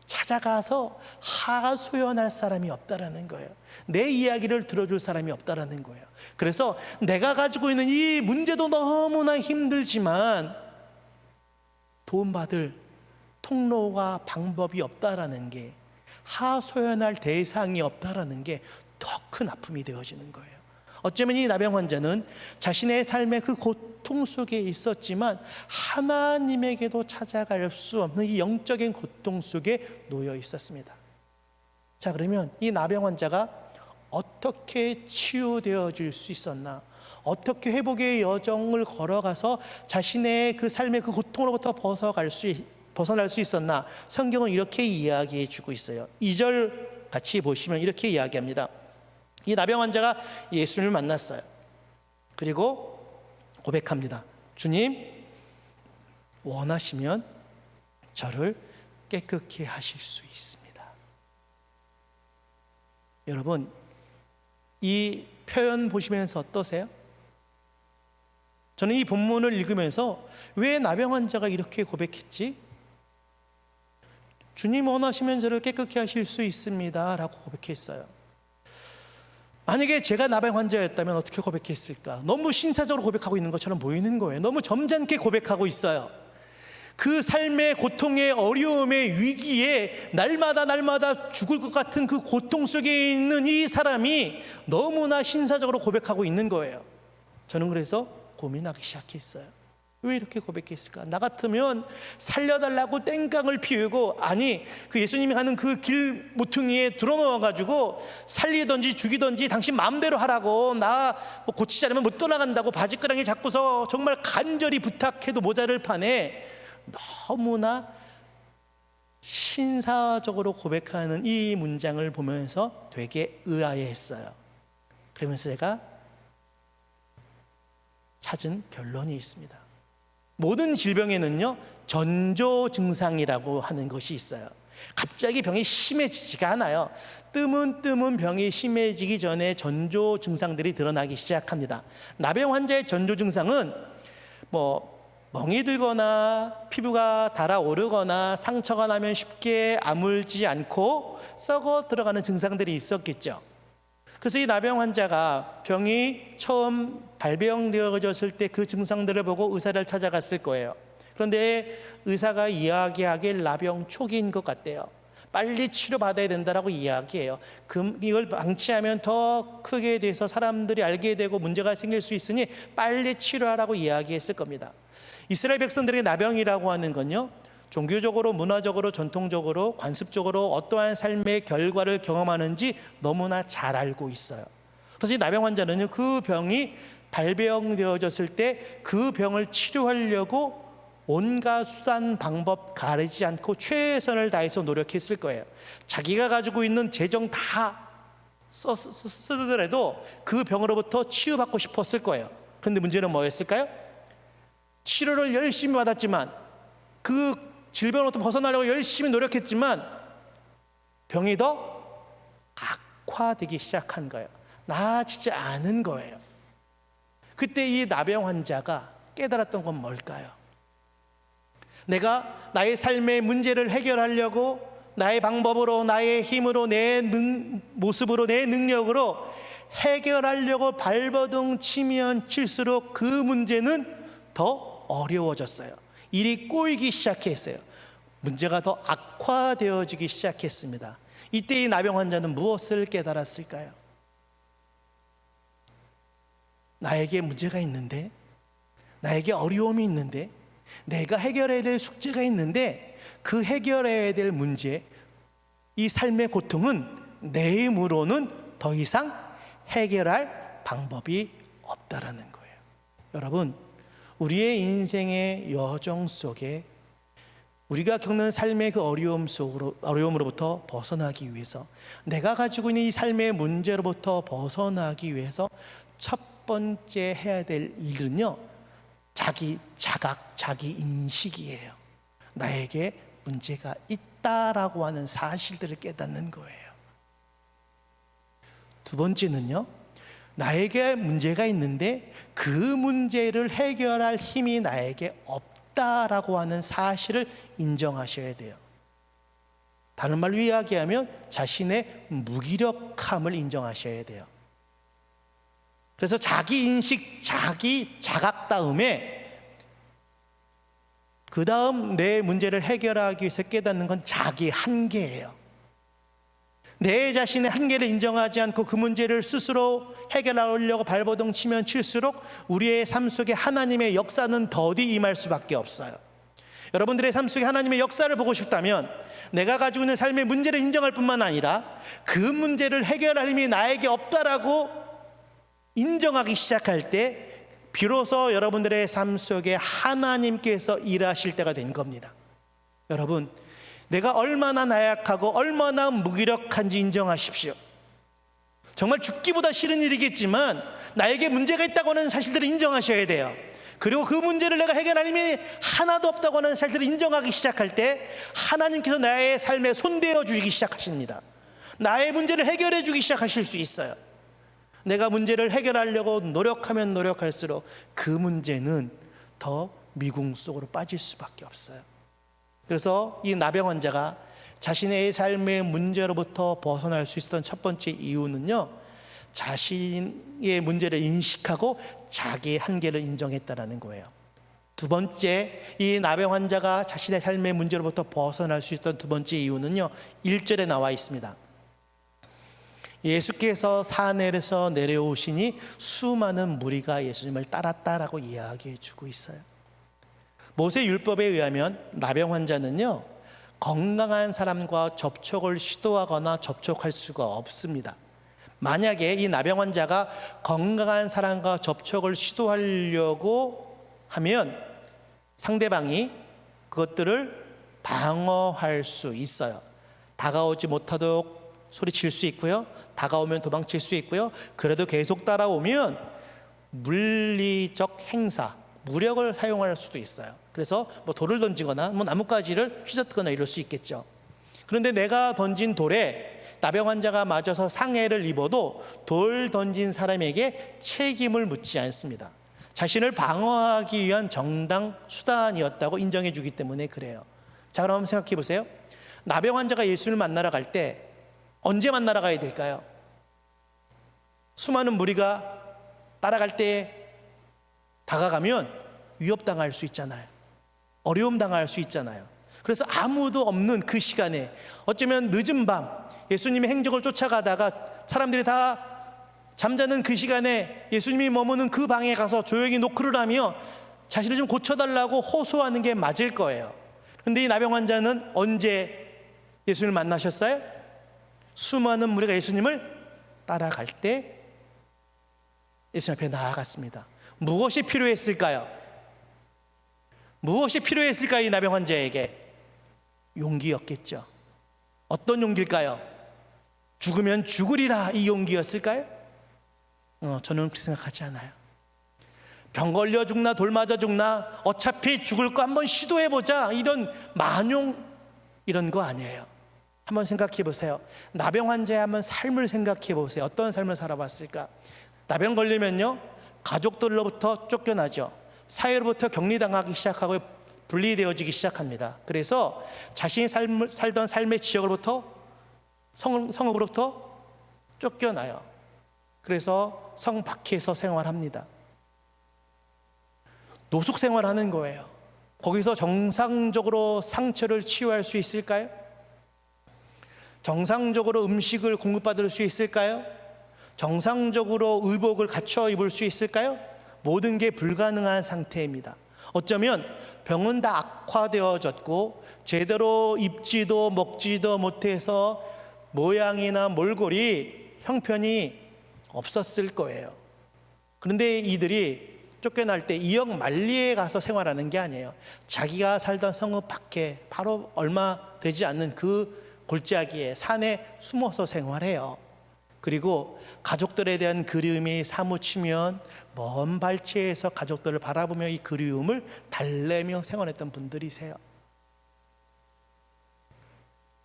찾아가서 하소연할 사람이 없다라는 거예요. 내 이야기를 들어줄 사람이 없다라는 거예요. 그래서 내가 가지고 있는 이 문제도 너무나 힘들지만 도움받을 통로와 방법이 없다라는 게, 하소연할 대상이 없다라는 게 더 큰 아픔이 되어지는 거예요. 어쩌면 이 나병 환자는 자신의 삶의 그 고통 속에 있었지만 하나님에게도 찾아갈 수 없는 이 영적인 고통 속에 놓여 있었습니다. 자, 그러면 이 나병 환자가 어떻게 치유되어질 수 있었나? 어떻게 회복의 여정을 걸어가서 자신의 그 삶의 그 고통으로부터 벗어날 수 있었나? 성경은 이렇게 이야기해 주고 있어요. 2절 같이 보시면 이렇게 이야기합니다. 이 나병 환자가 예수님을 만났어요. 그리고 고백합니다. 주님, 원하시면 저를 깨끗게 하실 수 있습니다. 여러분, 이 표현 보시면서 어떠세요? 저는 이 본문을 읽으면서 왜 나병 환자가 이렇게 고백했지? 주님 원하시면 저를 깨끗게 하실 수 있습니다 라고 고백했어요. 만약에 제가 나병 환자였다면 어떻게 고백했을까? 너무 신사적으로 고백하고 있는 것처럼 보이는 거예요. 너무 점잖게 고백하고 있어요. 그 삶의 고통의 어려움의 위기에 날마다 죽을 것 같은 그 고통 속에 있는 이 사람이 너무나 신사적으로 고백하고 있는 거예요. 저는 그래서 고민하기 시작했어요. 왜 이렇게 고백했을까? 나 같으면 살려달라고 땡깡을 피우고, 아니 그 예수님이 가는 그 길 모퉁이에 들어넣어가지고 살리든지 죽이든지 당신 마음대로 하라고, 나 뭐 고치지 않으면 못 떠나간다고 바지가랑이 잡고서 정말 간절히 부탁해도 모자를 파네. 너무나 신사적으로 고백하는 이 문장을 보면서 되게 의아해했어요. 그러면서 제가 찾은 결론이 있습니다. 모든 질병에는요 전조 증상이라고 하는 것이 있어요. 갑자기 병이 심해지지가 않아요. 뜨문뜨문 병이 심해지기 전에 전조 증상들이 드러나기 시작합니다. 나병 환자의 전조 증상은 멍이 들거나 피부가 달아오르거나 상처가 나면 쉽게 아물지 않고 썩어 들어가는 증상들이 있었겠죠. 그래서 이 나병 환자가 병이 처음 발병되어졌을 때 그 증상들을 보고 의사를 찾아갔을 거예요. 그런데 의사가 이야기하길 나병 초기인 것 같대요. 빨리 치료받아야 된다라고 이야기해요. 이걸 방치하면 더 크게 돼서 사람들이 알게 되고 문제가 생길 수 있으니 빨리 치료하라고 이야기했을 겁니다. 이스라엘 백성들의 나병이라고 하는 건요, 종교적으로, 문화적으로, 전통적으로, 관습적으로 어떠한 삶의 결과를 경험하는지 너무나 잘 알고 있어요. 그래서 이 나병 환자는 그 병이 발병되어졌을 때 그 병을 치료하려고 온갖 수단 방법 가리지 않고 최선을 다해서 노력했을 거예요. 자기가 가지고 있는 재정 다 쓰더라도 그 병으로부터 치유받고 싶었을 거예요. 그런데 문제는 뭐였을까요? 치료를 열심히 받았지만, 그 질병으로부터 벗어나려고 열심히 노력했지만 병이 더 악화되기 시작한 거예요. 나아지지 않은 거예요. 그때 이 나병 환자가 깨달았던 건 뭘까요? 내가 나의 삶의 문제를 해결하려고 나의 방법으로, 나의 힘으로, 내 모습으로, 내 능력으로 해결하려고 발버둥 치면 칠수록 그 문제는 더 어려워졌어요. 일이 꼬이기 시작했어요. 문제가 더 악화되어지기 시작했습니다. 이때 이 나병 환자는 무엇을 깨달았을까요? 나에게 문제가 있는데, 나에게 어려움이 있는데, 내가 해결해야 될 숙제가 있는데, 그 해결해야 될 문제, 이 삶의 고통은 내 힘으로는 더 이상 해결할 방법이 없다라는 거예요. 여러분, 우리의 인생의 여정 속에 우리가 겪는 삶의 그 어려움으로부터 벗어나기 위해서, 내가 가지고 있는 이 삶의 문제로부터 벗어나기 위해서 첫 번째 해야 될 일은요, 자기 자각, 자기 인식이에요. 나에게 문제가 있다라고 하는 사실들을 깨닫는 거예요. 두 번째는요, 나에게 문제가 있는데 그 문제를 해결할 힘이 나에게 없다라고 하는 사실을 인정하셔야 돼요. 다른 말로 이야기하면 자신의 무기력함을 인정하셔야 돼요. 그래서 자기 인식, 자기 자각 다음에 그 다음 내 문제를 해결하기 위해서 깨닫는 건 자기 한계예요. 내 자신의 한계를 인정하지 않고 그 문제를 스스로 해결하려고 발버둥 치면 칠수록 우리의 삶 속에 하나님의 역사는 더디 임할 수밖에 없어요. 여러분들의 삶 속에 하나님의 역사를 보고 싶다면 내가 가지고 있는 삶의 문제를 인정할 뿐만 아니라 그 문제를 해결할 힘이 나에게 없다라고 인정하기 시작할 때 비로소 여러분들의 삶 속에 하나님께서 일하실 때가 된 겁니다. 여러분, 내가 얼마나 나약하고 얼마나 무기력한지 인정하십시오. 정말 죽기보다 싫은 일이겠지만 나에게 문제가 있다고 하는 사실들을 인정하셔야 돼요. 그리고 그 문제를 내가 해결할 힘이 하나도 없다고 하는 사실들을 인정하기 시작할 때 하나님께서 나의 삶에 손대어 주기 시작하십니다. 나의 문제를 해결해 주기 시작하실 수 있어요. 내가 문제를 해결하려고 노력하면 노력할수록 그 문제는 더 미궁 속으로 빠질 수밖에 없어요. 그래서 이 나병 환자가 자신의 삶의 문제로부터 벗어날 수 있었던 첫 번째 이유는요, 자신의 문제를 인식하고 자기의 한계를 인정했다라는 거예요. 두 번째, 이 나병 환자가 자신의 삶의 문제로부터 벗어날 수 있었던 두 번째 이유는요, 1절에 나와 있습니다. 예수께서 산에서 내려오시니 수많은 무리가 예수님을 따랐다라고 이야기해 주고 있어요. 모세 율법에 의하면 나병 환자는요, 건강한 사람과 접촉을 시도하거나 접촉할 수가 없습니다. 만약에 이 나병 환자가 건강한 사람과 접촉을 시도하려고 하면 상대방이 그것들을 방어할 수 있어요. 다가오지 못하도록 소리칠 수 있고요, 다가오면 도망칠 수 있고요, 그래도 계속 따라오면 물리적 행사, 무력을 사용할 수도 있어요. 그래서 돌을 던지거나 나뭇가지를 휘젓거나 이럴 수 있겠죠. 그런데 내가 던진 돌에 나병 환자가 맞아서 상해를 입어도 돌 던진 사람에게 책임을 묻지 않습니다. 자신을 방어하기 위한 정당 수단이었다고 인정해 주기 때문에 그래요. 자, 그럼 한번 생각해 보세요. 나병 환자가 예수를 만나러 갈 때 언제 만나러 가야 될까요? 수많은 무리가 따라갈 때 다가가면 위협당할 수 있잖아요. 어려움 당할 수 있잖아요. 그래서 아무도 없는 그 시간에, 어쩌면 늦은 밤 예수님의 행적을 쫓아가다가 사람들이 다 잠자는 그 시간에 예수님이 머무는 그 방에 가서 조용히 노크를 하며 자신을 좀 고쳐달라고 호소하는 게 맞을 거예요. 그런데 이 나병 환자는 언제 예수님을 만나셨어요? 수많은 무리가 예수님을 따라갈 때 예수님 앞에 나아갔습니다. 무엇이 필요했을까요? 무엇이 필요했을까요? 이 나병 환자에게 용기였겠죠. 어떤 용기일까요? 죽으면 죽으리라, 이 용기였을까요? 저는 그렇게 생각하지 않아요. 병 걸려 죽나 돌 맞아 죽나 어차피 죽을 거 한번 시도해보자, 이런 만용, 이런 거 아니에요. 한번 생각해 보세요. 나병 환자의 한번 삶을 생각해 보세요. 어떤 삶을 살아봤을까? 나병 걸리면요, 가족들로부터 쫓겨나죠. 사회로부터 격리당하기 시작하고 분리되어지기 시작합니다. 그래서 자신이 살던 삶의 지역으로부터, 성읍으로부터 쫓겨나요. 그래서 성 밖에서 생활합니다. 노숙 생활하는 거예요. 거기서 정상적으로 상처를 치유할 수 있을까요? 정상적으로 음식을 공급받을 수 있을까요? 정상적으로 의복을 갖춰 입을 수 있을까요? 모든 게 불가능한 상태입니다. 어쩌면 병은 다 악화되어졌고 제대로 입지도 먹지도 못해서 모양이나 몰골이 형편이 없었을 거예요. 그런데 이들이 쫓겨날 때 이역 만리에 가서 생활하는 게 아니에요. 자기가 살던 성읍 밖에 바로 얼마 되지 않는 그 골짜기에 산에 숨어서 생활해요. 그리고 가족들에 대한 그리움이 사무치면 먼 발치에서 가족들을 바라보며 이 그리움을 달래며 생활했던 분들이세요.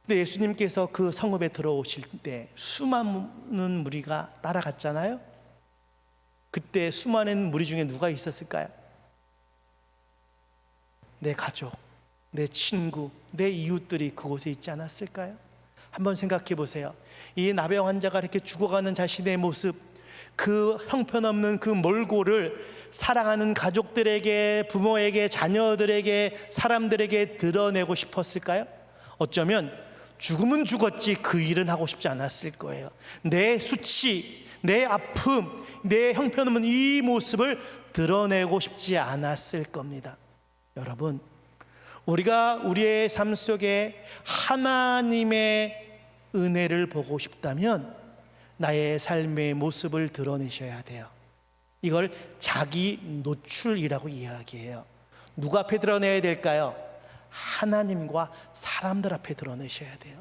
근데 예수님께서 그 성읍에 들어오실 때 수많은 무리가 따라갔잖아요. 그때 수많은 무리 중에 누가 있었을까요? 내 가족, 내 친구, 내 이웃들이 그곳에 있지 않았을까요? 한번 생각해 보세요. 이 나병 환자가 이렇게 죽어가는 자신의 모습, 그 형편없는 그 몰골을 사랑하는 가족들에게, 부모에게, 자녀들에게, 사람들에게 드러내고 싶었을까요? 어쩌면 죽으면 죽었지 그 일은 하고 싶지 않았을 거예요. 내 수치, 내 아픔, 내 형편없는 이 모습을 드러내고 싶지 않았을 겁니다. 여러분, 우리가 우리의 삶 속에 하나님의 은혜를 보고 싶다면 나의 삶의 모습을 드러내셔야 돼요. 이걸 자기 노출이라고 이야기해요. 누구 앞에 드러내야 될까요? 하나님과 사람들 앞에 드러내셔야 돼요.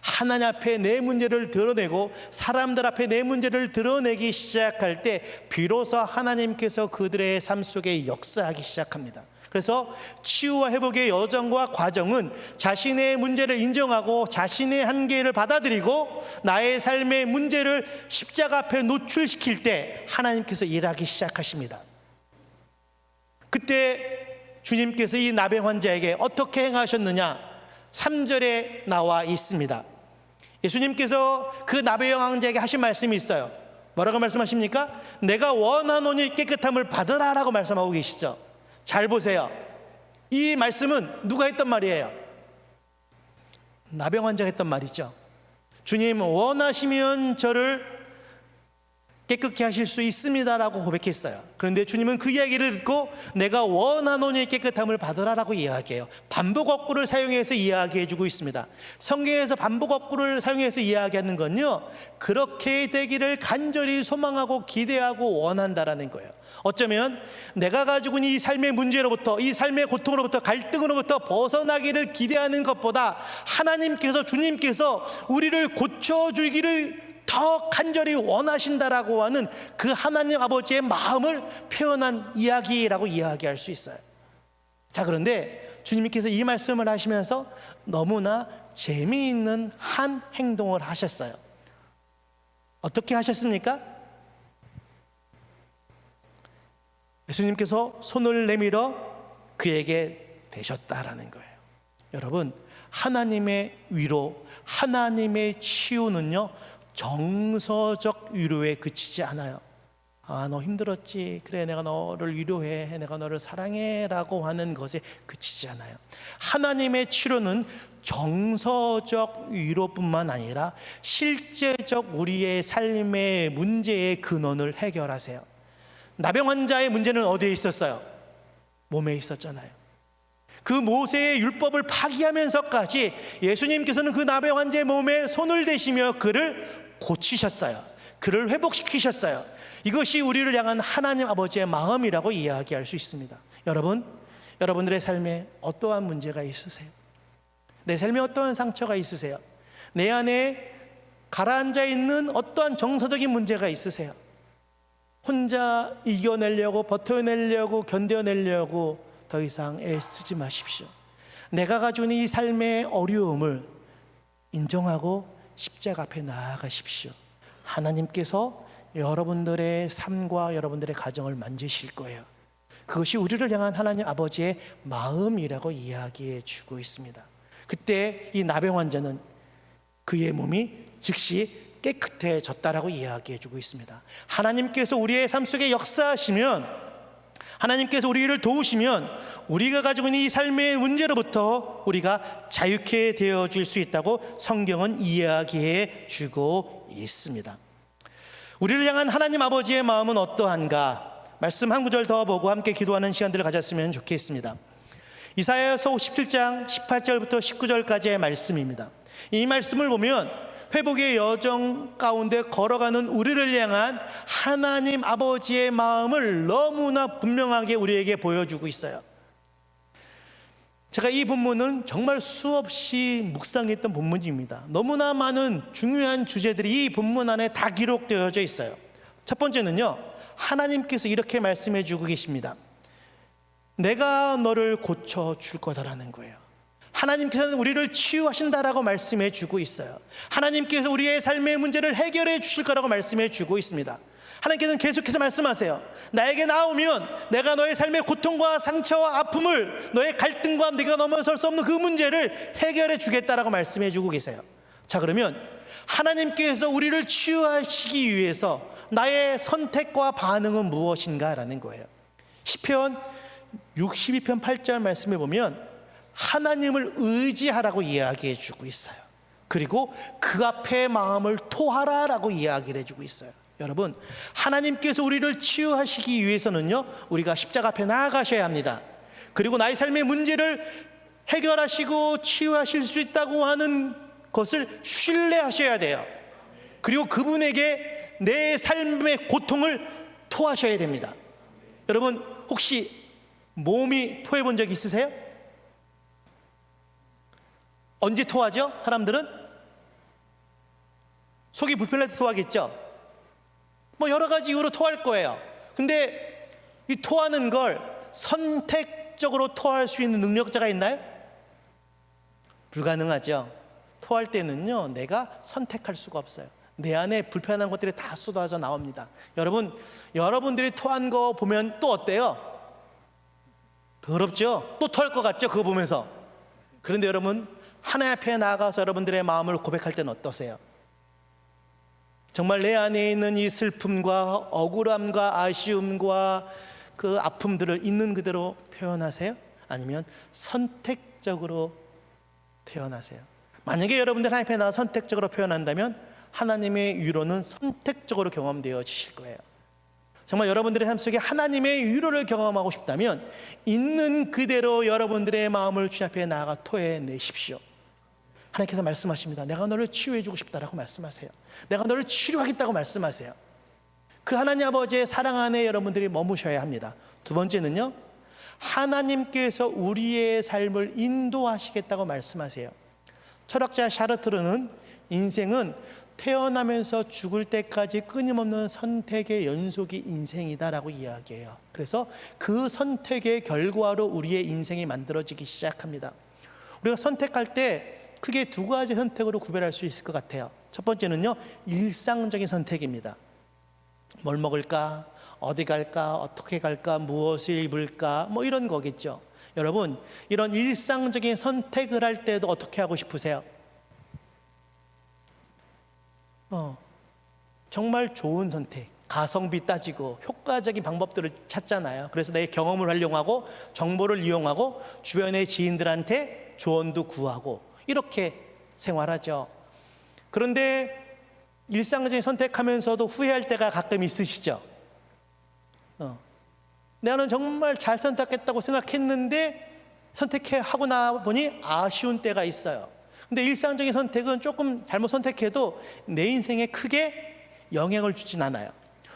하나님 앞에 내 문제를 드러내고 사람들 앞에 내 문제를 드러내기 시작할 때 비로소 하나님께서 그들의 삶 속에 역사하기 시작합니다. 그래서 치유와 회복의 여정과 과정은 자신의 문제를 인정하고 자신의 한계를 받아들이고 나의 삶의 문제를 십자가 앞에 노출시킬 때 하나님께서 일하기 시작하십니다. 그때 주님께서 이 나병 환자에게 어떻게 행하셨느냐? 3절에 나와 있습니다. 예수님께서 그 나병 환자에게 하신 말씀이 있어요. 뭐라고 말씀하십니까? 내가 원하노니 깨끗함을 받으라 라고 말씀하고 계시죠. 잘 보세요. 이 말씀은 누가 했던 말이에요? 나병 환자가 했던 말이죠. 주님, 원하시면 저를 깨끗게 하실 수 있습니다라고 고백했어요. 그런데 주님은 그 이야기를 듣고 내가 원하노니 깨끗함을 받으라라고 이야기해요. 반복어구를 사용해서 이야기해주고 있습니다. 성경에서 반복어구를 사용해서 이야기하는 건요, 그렇게 되기를 간절히 소망하고 기대하고 원한다라는 거예요. 어쩌면 내가 가지고 있는 이 삶의 문제로부터, 이 삶의 고통으로부터, 갈등으로부터 벗어나기를 기대하는 것보다 하나님께서, 주님께서 우리를 고쳐주기를 더 간절히 원하신다라고 하는 그 하나님 아버지의 마음을 표현한 이야기라고 이야기할 수 있어요. 자, 그런데 주님께서 이 말씀을 하시면서 너무나 재미있는 한 행동을 하셨어요. 어떻게 하셨습니까? 예수님께서 손을 내밀어 그에게 대셨다라는 거예요. 여러분, 하나님의 위로, 하나님의 치유는요, 정서적 위로에 그치지 않아요. 아, 너 힘들었지? 그래, 내가 너를 위로해, 내가 너를 사랑해 라고 하는 것에 그치지 않아요. 하나님의 치료는 정서적 위로뿐만 아니라 실제적 우리의 삶의 문제의 근원을 해결하세요. 나병 환자의 문제는 어디에 있었어요? 몸에 있었잖아요. 그 모세의 율법을 파기하면서까지 예수님께서는 그 나병 환자의 몸에 손을 대시며 그를 고치셨어요. 그를 회복시키셨어요. 이것이 우리를 향한 하나님 아버지의 마음이라고 이야기할 수 있습니다. 여러분, 여러분들의 삶에 어떠한 문제가 있으세요? 내 삶에 어떠한 상처가 있으세요? 내 안에 가라앉아 있는 어떠한 정서적인 문제가 있으세요? 혼자 이겨내려고, 버텨내려고, 견뎌내려고 더 이상 애쓰지 마십시오. 내가 가지고 있는 이 삶의 어려움을 인정하고 십자가 앞에 나아가십시오. 하나님께서 여러분들의 삶과 여러분들의 가정을 만지실 거예요. 그것이 우리를 향한 하나님 아버지의 마음이라고 이야기해 주고 있습니다. 그때 이 나병 환자는 그의 몸이 즉시 깨끗해졌다라고 이야기해 주고 있습니다. 하나님께서 우리의 삶 속에 역사하시면, 하나님께서 우리를 도우시면 우리가 가지고 있는 이 삶의 문제로부터 우리가 자유케 되어질 수 있다고 성경은 이야기해 주고 있습니다. 우리를 향한 하나님 아버지의 마음은 어떠한가? 말씀 한 구절 더 보고 함께 기도하는 시간들을 가졌으면 좋겠습니다. 이사야서 57장 18절부터 19절까지의 말씀입니다. 이 말씀을 보면 회복의 여정 가운데 걸어가는 우리를 향한 하나님 아버지의 마음을 너무나 분명하게 우리에게 보여주고 있어요. 제가 이 본문은 정말 수없이 묵상했던 본문입니다. 너무나 많은 중요한 주제들이 이 본문 안에 다 기록되어져 있어요. 첫 번째는요, 하나님께서 이렇게 말씀해 주고 계십니다. 내가 너를 고쳐줄 거다라는 거예요. 하나님께서는 우리를 치유하신다라고 말씀해 주고 있어요. 하나님께서 우리의 삶의 문제를 해결해 주실 거라고 말씀해 주고 있습니다. 하나님께서는 계속해서 말씀하세요. 나에게 나오면 내가 너의 삶의 고통과 상처와 아픔을, 너의 갈등과 네가 넘어설 수 없는 그 문제를 해결해 주겠다라고 말씀해 주고 계세요. 자, 그러면 하나님께서 우리를 치유하시기 위해서 나의 선택과 반응은 무엇인가라는 거예요. 시편 62편 8절 말씀에 보면 하나님을 의지하라고 이야기해 주고 있어요. 그리고 그 앞에 마음을 토하라라고 이야기를 해주고 있어요. 여러분, 하나님께서 우리를 치유하시기 위해서는요, 우리가 십자가 앞에 나아가셔야 합니다. 그리고 나의 삶의 문제를 해결하시고 치유하실 수 있다고 하는 것을 신뢰하셔야 돼요. 그리고 그분에게 내 삶의 고통을 토하셔야 됩니다. 여러분, 혹시 몸이 토해 본 적 있으세요? 언제 토하죠? 사람들은 속이 불편할 때 토하겠죠. 뭐 여러 가지 이유로 토할 거예요. 근데 이 토하는 걸 선택 선택적으로 토할 수 있는 능력자가 있나요? 불가능하죠. 토할 때는요, 내가 선택할 수가 없어요. 내 안에 불편한 것들이 다 쏟아져 나옵니다. 여러분들이 토한 거 보면 또 어때요? 더럽죠? 또 토할 것 같죠? 그거 보면서. 그런데 여러분, 하나님 앞에 나아가서 여러분들의 마음을 고백할 때는 어떠세요? 정말 내 안에 있는 이 슬픔과 억울함과 아쉬움과 그 아픔들을 있는 그대로 표현하세요? 아니면 선택적으로 표현하세요? 만약에 여러분들 하나님 앞에 나와 선택적으로 표현한다면 하나님의 위로는 선택적으로 경험되어지실 거예요. 정말 여러분들의 삶 속에 하나님의 위로를 경험하고 싶다면 있는 그대로 여러분들의 마음을 주님 앞에 나아가 토해내십시오. 하나님께서 말씀하십니다. 내가 너를 치유해 주고 싶다라고 말씀하세요. 내가 너를 치료하겠다고 말씀하세요. 그 하나님 아버지의 사랑 안에 여러분들이 머무셔야 합니다. 두 번째는요, 하나님께서 우리의 삶을 인도하시겠다고 말씀하세요. 철학자 샤르트르는 인생은 태어나면서 죽을 때까지 끊임없는 선택의 연속이 인생이다라고 이야기해요. 그래서 그 선택의 결과로 우리의 인생이 만들어지기 시작합니다. 우리가 선택할 때 크게 두 가지 선택으로 구별할 수 있을 것 같아요. 첫 번째는요, 일상적인 선택입니다. 뭘 먹을까? 어디 갈까? 어떻게 갈까? 무엇을 입을까? 뭐 이런 거겠죠. 여러분, 이런 일상적인 선택을 할 때도 어떻게 하고 싶으세요? 정말 좋은 선택, 가성비 따지고 효과적인 방법들을 찾잖아요. 그래서 내 경험을 활용하고 정보를 이용하고 주변의 지인들한테 조언도 구하고 이렇게 생활하죠. 그런데 일상적인 선택하면서도 후회할 때가 가끔 있으시죠. 나는 정말 잘 선택했다고 생각했는데 선택하고 나보니 아쉬운 때가 있어요. 근데 일상적인 선택은 조금 잘못 선택해도 내 인생에 크게 영향을 주진 않아요.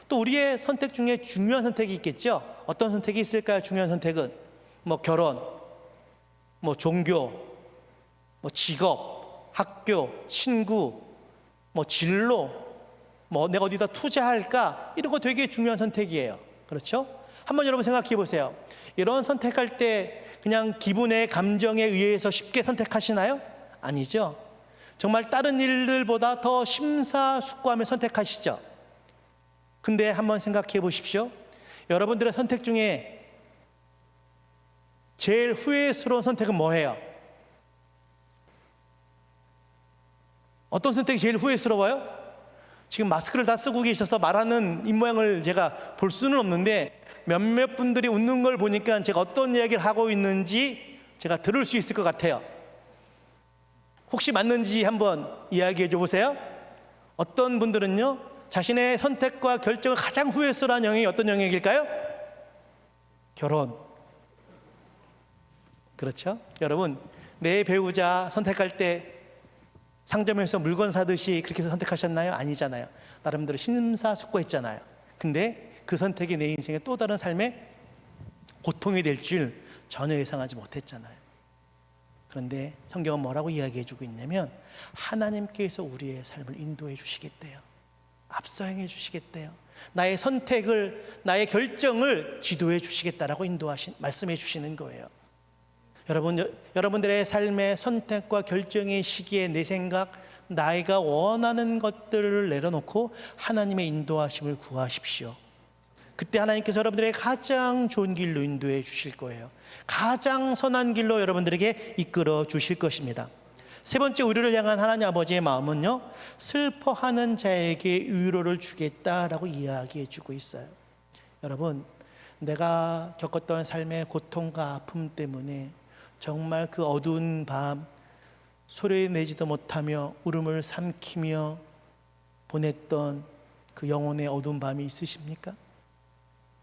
또 우리의 선택 중에 중요한 선택이 있겠죠. 어떤 선택이 있을까요? 중요한 선택은 뭐 결혼, 뭐 종교, 뭐 직업, 학교, 친구, 뭐 진로, 뭐 내가 어디다 투자할까, 이런 거 되게 중요한 선택이에요. 그렇죠? 한번 여러분 생각해 보세요. 이런 선택할 때 그냥 기분의 감정에 의해서 쉽게 선택하시나요? 아니죠. 정말 다른 일들보다 더 심사숙고하며 선택하시죠. 근데 한번 생각해 보십시오. 여러분들의 선택 중에 제일 후회스러운 선택은 뭐예요? 어떤 선택이 제일 후회스러워요? 지금 마스크를 다 쓰고 계셔서 말하는 입모양을 제가 볼 수는 없는데 몇몇 분들이 웃는 걸 보니까 제가 어떤 이야기를 하고 있는지 제가 들을 수 있을 것 같아요. 혹시 맞는지 한번 이야기해 줘 보세요. 어떤 분들은요, 자신의 선택과 결정을 가장 후회스러운 영역이 어떤 영역일까요? 결혼. 그렇죠? 여러분, 내 배우자 선택할 때 상점에서 물건 사듯이 그렇게 해서 선택하셨나요? 아니잖아요. 나름대로 심사숙고했잖아요. 근데 그 선택이 내 인생의 또 다른 삶의 고통이 될 줄 전혀 예상하지 못했잖아요. 그런데 성경은 뭐라고 이야기해 주고 있냐면 하나님께서 우리의 삶을 인도해 주시겠대요. 앞서 행해 주시겠대요. 나의 선택을, 나의 결정을 지도해 주시겠다라고 말씀해 주시는 거예요. 여러분들의 삶의 선택과 결정의 시기에 내 생각, 나이가 원하는 것들을 내려놓고 하나님의 인도하심을 구하십시오. 그때 하나님께서 여러분들에게 가장 좋은 길로 인도해 주실 거예요. 가장 선한 길로 여러분들에게 이끌어 주실 것입니다. 세 번째, 우리를 향한 하나님 아버지의 마음은요, 슬퍼하는 자에게 위로를 주겠다라고 이야기해 주고 있어요. 여러분, 내가 겪었던 삶의 고통과 아픔 때문에 정말 그 어두운 밤 소리 내지도 못하며 울음을 삼키며 보냈던 그 영혼의 어두운 밤이 있으십니까?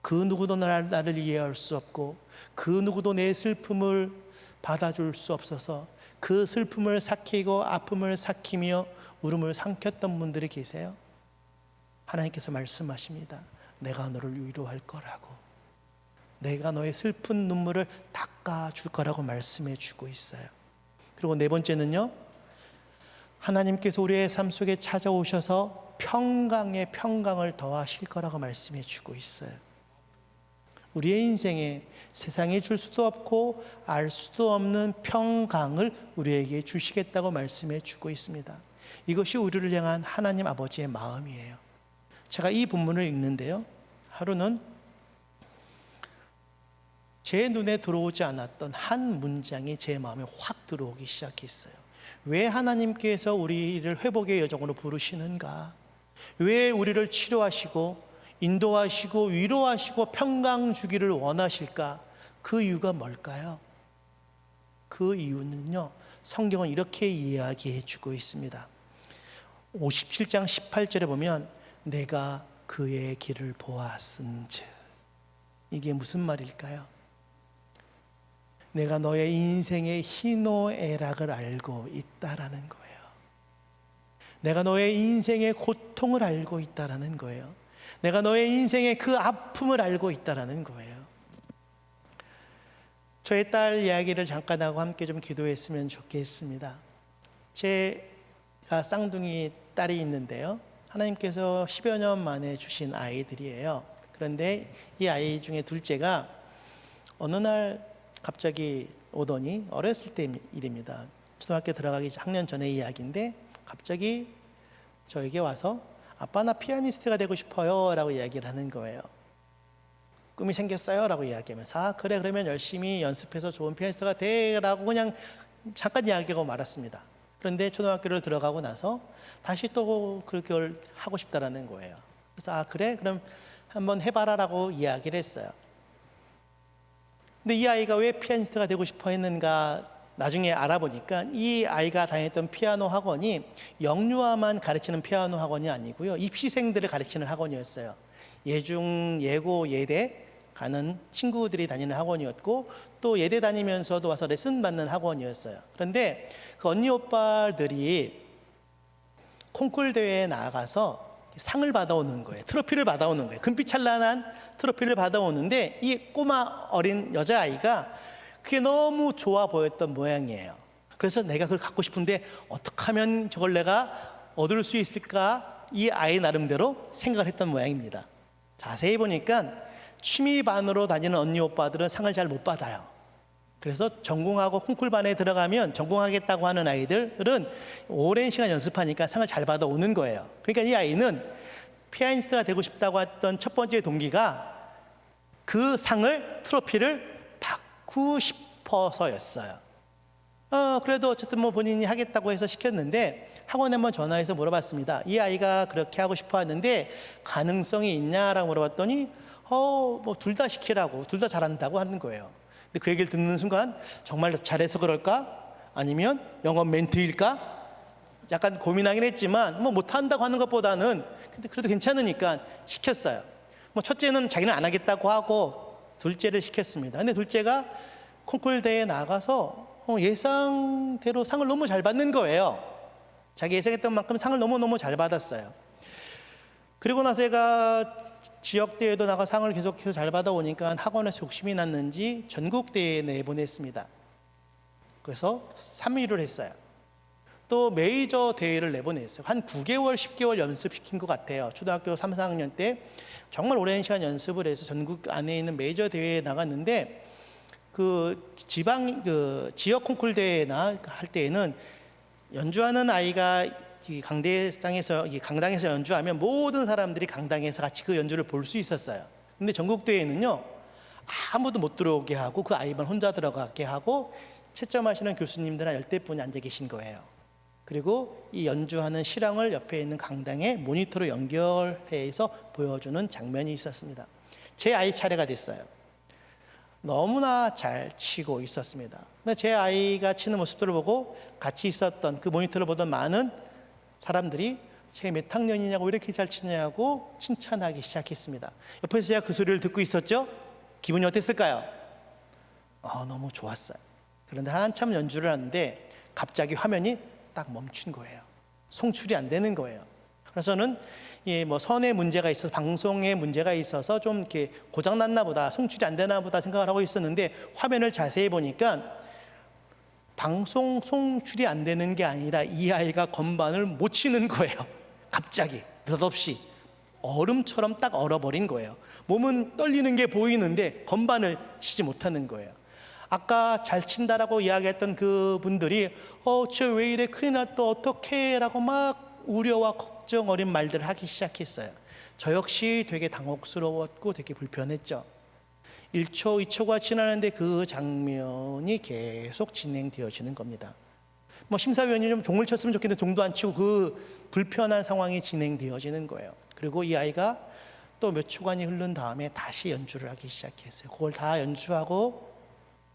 그 누구도 나를 이해할 수 없고 그 누구도 내 슬픔을 받아줄 수 없어서 그 슬픔을 삭히고 아픔을 삭히며 울음을 삼켰던 분들이 계세요. 하나님께서 말씀하십니다. 내가 너를 위로할 거라고, 내가 너의 슬픈 눈물을 닦아줄 거라고 말씀해 주고 있어요. 그리고 네 번째는요, 하나님께서 우리의 삶 속에 찾아오셔서 평강에 평강을 더하실 거라고 말씀해 주고 있어요. 우리의 인생에 세상이 줄 수도 없고 알 수도 없는 평강을 우리에게 주시겠다고 말씀해 주고 있습니다. 이것이 우리를 향한 하나님 아버지의 마음이에요. 제가 이 본문을 읽는데요, 하루는 제 눈에 들어오지 않았던 한 문장이 제 마음에 확 들어오기 시작했어요. 왜 하나님께서 우리를 회복의 여정으로 부르시는가? 왜 우리를 치료하시고 인도하시고 위로하시고 평강 주기를 원하실까? 그 이유가 뭘까요? 그 이유는요, 성경은 이렇게 이야기해 주고 있습니다. 57장 18절에 보면 내가 그의 길을 보았은즉, 이게 무슨 말일까요? 내가 너의 인생의 희노애락을 알고 있다라는 거예요. 내가 너의 인생의 고통을 알고 있다라는 거예요. 내가 너의 인생의 그 아픔을 알고 있다라는 거예요. 저의 딸 이야기를 잠깐 하고 함께 좀 기도했으면 좋겠습니다. 제가 쌍둥이 딸이 있는데요, 하나님께서 10여 년 만에 주신 아이들이에요. 그런데 이 아이 중에 둘째가 어느 날 갑자기 오더니, 어렸을 때 일입니다. 초등학교 들어가기 학년 전의 이야기인데 갑자기 저에게 와서 아빠 나 피아니스트가 되고 싶어요 라고 이야기를 하는 거예요. 꿈이 생겼어요 라고 이야기하면서, 아 그래 그러면 열심히 연습해서 좋은 피아니스트가 돼 라고 그냥 잠깐 이야기하고 말았습니다. 그런데 초등학교를 들어가고 나서 다시 또 그걸 하고 싶다라는 거예요. 그래서 아 그래 그럼 한번 해봐라 라고 이야기를 했어요. 근데 이 아이가 왜 피아니스트가 되고 싶어 했는가 나중에 알아보니까, 이 아이가 다녔던 피아노 학원이 영유아만 가르치는 피아노 학원이 아니고요, 입시생들을 가르치는 학원이었어요. 예중, 예고, 예대 가는 친구들이 다니는 학원이었고, 또 예대 다니면서도 와서 레슨 받는 학원이었어요. 그런데 그 언니 오빠들이 콩쿨 대회에 나가서 상을 받아오는 거예요. 트로피를 받아오는 거예요. 금빛 찬란한 트로피를 받아오는데, 이 꼬마 어린 여자아이가 그게 너무 좋아 보였던 모양이에요. 그래서 내가 그걸 갖고 싶은데 어떻게 하면 저걸 내가 얻을 수 있을까? 이 아이 나름대로 생각을 했던 모양입니다. 자세히 보니까 취미반으로 다니는 언니 오빠들은 상을 잘 못 받아요. 그래서 전공하고 콩쿨반에 들어가면 전공하겠다고 하는 아이들은 오랜 시간 연습하니까 상을 잘 받아오는 거예요. 그러니까 이 아이는 피아니스트가 되고 싶다고 했던 첫 번째 동기가 그 상을, 트로피를 받고 싶어서였어요. 그래도 어쨌든 뭐 본인이 하겠다고 해서 시켰는데, 학원에 한번 전화해서 물어봤습니다. 이 아이가 그렇게 하고 싶어 하는데 가능성이 있냐라고 물어봤더니 뭐 둘 다 시키라고, 둘 다 잘한다고 하는 거예요. 근데 그 얘기를 듣는 순간 정말 잘해서 그럴까? 아니면 영업 멘트일까? 약간 고민하긴 했지만 뭐 못한다고 하는 것보다는 근데 그래도 괜찮으니까 시켰어요. 뭐 첫째는 자기는 안 하겠다고 하고 둘째를 시켰습니다. 근데 둘째가 콩쿨 대회에 나가서 예상대로 상을 너무 잘 받는 거예요. 자기 예상했던 만큼 상을 너무너무 잘 받았어요. 그리고 나서 얘가 지역대회도 나가 상을 계속해서 잘 받아오니까 학원에서 욕심이 났는지 전국대회에 내보냈습니다. 그래서 3위를 했어요. 또 메이저 대회를 내보냈어요. 한 9개월, 10개월 연습시킨 것 같아요. 초등학교 3, 4학년 때 정말 오랜 시간 연습을 해서 전국 안에 있는 메이저 대회에 나갔는데, 그 지역 콩쿨 대회나 할 때에는 연주하는 아이가 이 강당에서 연주하면 모든 사람들이 강당에서 같이 그 연주를 볼 수 있었어요. 근데 전국 대회는요, 아무도 못 들어오게 하고 그 아이만 혼자 들어가게 하고 채점하시는 교수님들 한 10대분이 앉아 계신 거예요. 그리고 이 연주하는 실황을 옆에 있는 강당에 모니터로 연결해서 보여주는 장면이 있었습니다. 제 아이 차례가 됐어요. 너무나 잘 치고 있었습니다. 제 아이가 치는 모습들을 보고 같이 있었던, 그 모니터를 보던 많은 사람들이 쟤 몇 학년이냐고, 왜 이렇게 잘 치냐고 칭찬하기 시작했습니다. 옆에서 제가 그 소리를 듣고 있었죠. 기분이 어땠을까요? 너무 좋았어요. 그런데 한참 연주를 하는데 갑자기 화면이 딱 멈춘 거예요. 송출이 안 되는 거예요. 그래서 저는 뭐 선에 문제가 있어서, 방송에 문제가 있어서 좀 이렇게 고장 났나 보다, 송출이 안 되나 보다 생각을 하고 있었는데, 화면을 자세히 보니까 방송 송출이 안 되는 게 아니라 이 아이가 건반을 못 치는 거예요. 갑자기 느닷없이 얼음처럼 딱 얼어버린 거예요. 몸은 떨리는 게 보이는데 건반을 치지 못하는 거예요. 아까 잘 친다라고 이야기했던 그 분들이 저 왜 이래, 큰일 났다, 어떡해 라고 막 우려와 걱정 어린 말들을 하기 시작했어요. 저 역시 되게 당혹스러웠고 되게 불편했죠. 1초, 2초가 지나는데 그 장면이 계속 진행되어지는 겁니다. 심사위원이 좀 종을 쳤으면 좋겠는데 종도 안 치고 그 불편한 상황이 진행되어지는 거예요. 그리고 이 아이가 또 몇 초간이 흐른 다음에 다시 연주를 하기 시작했어요. 그걸 다 연주하고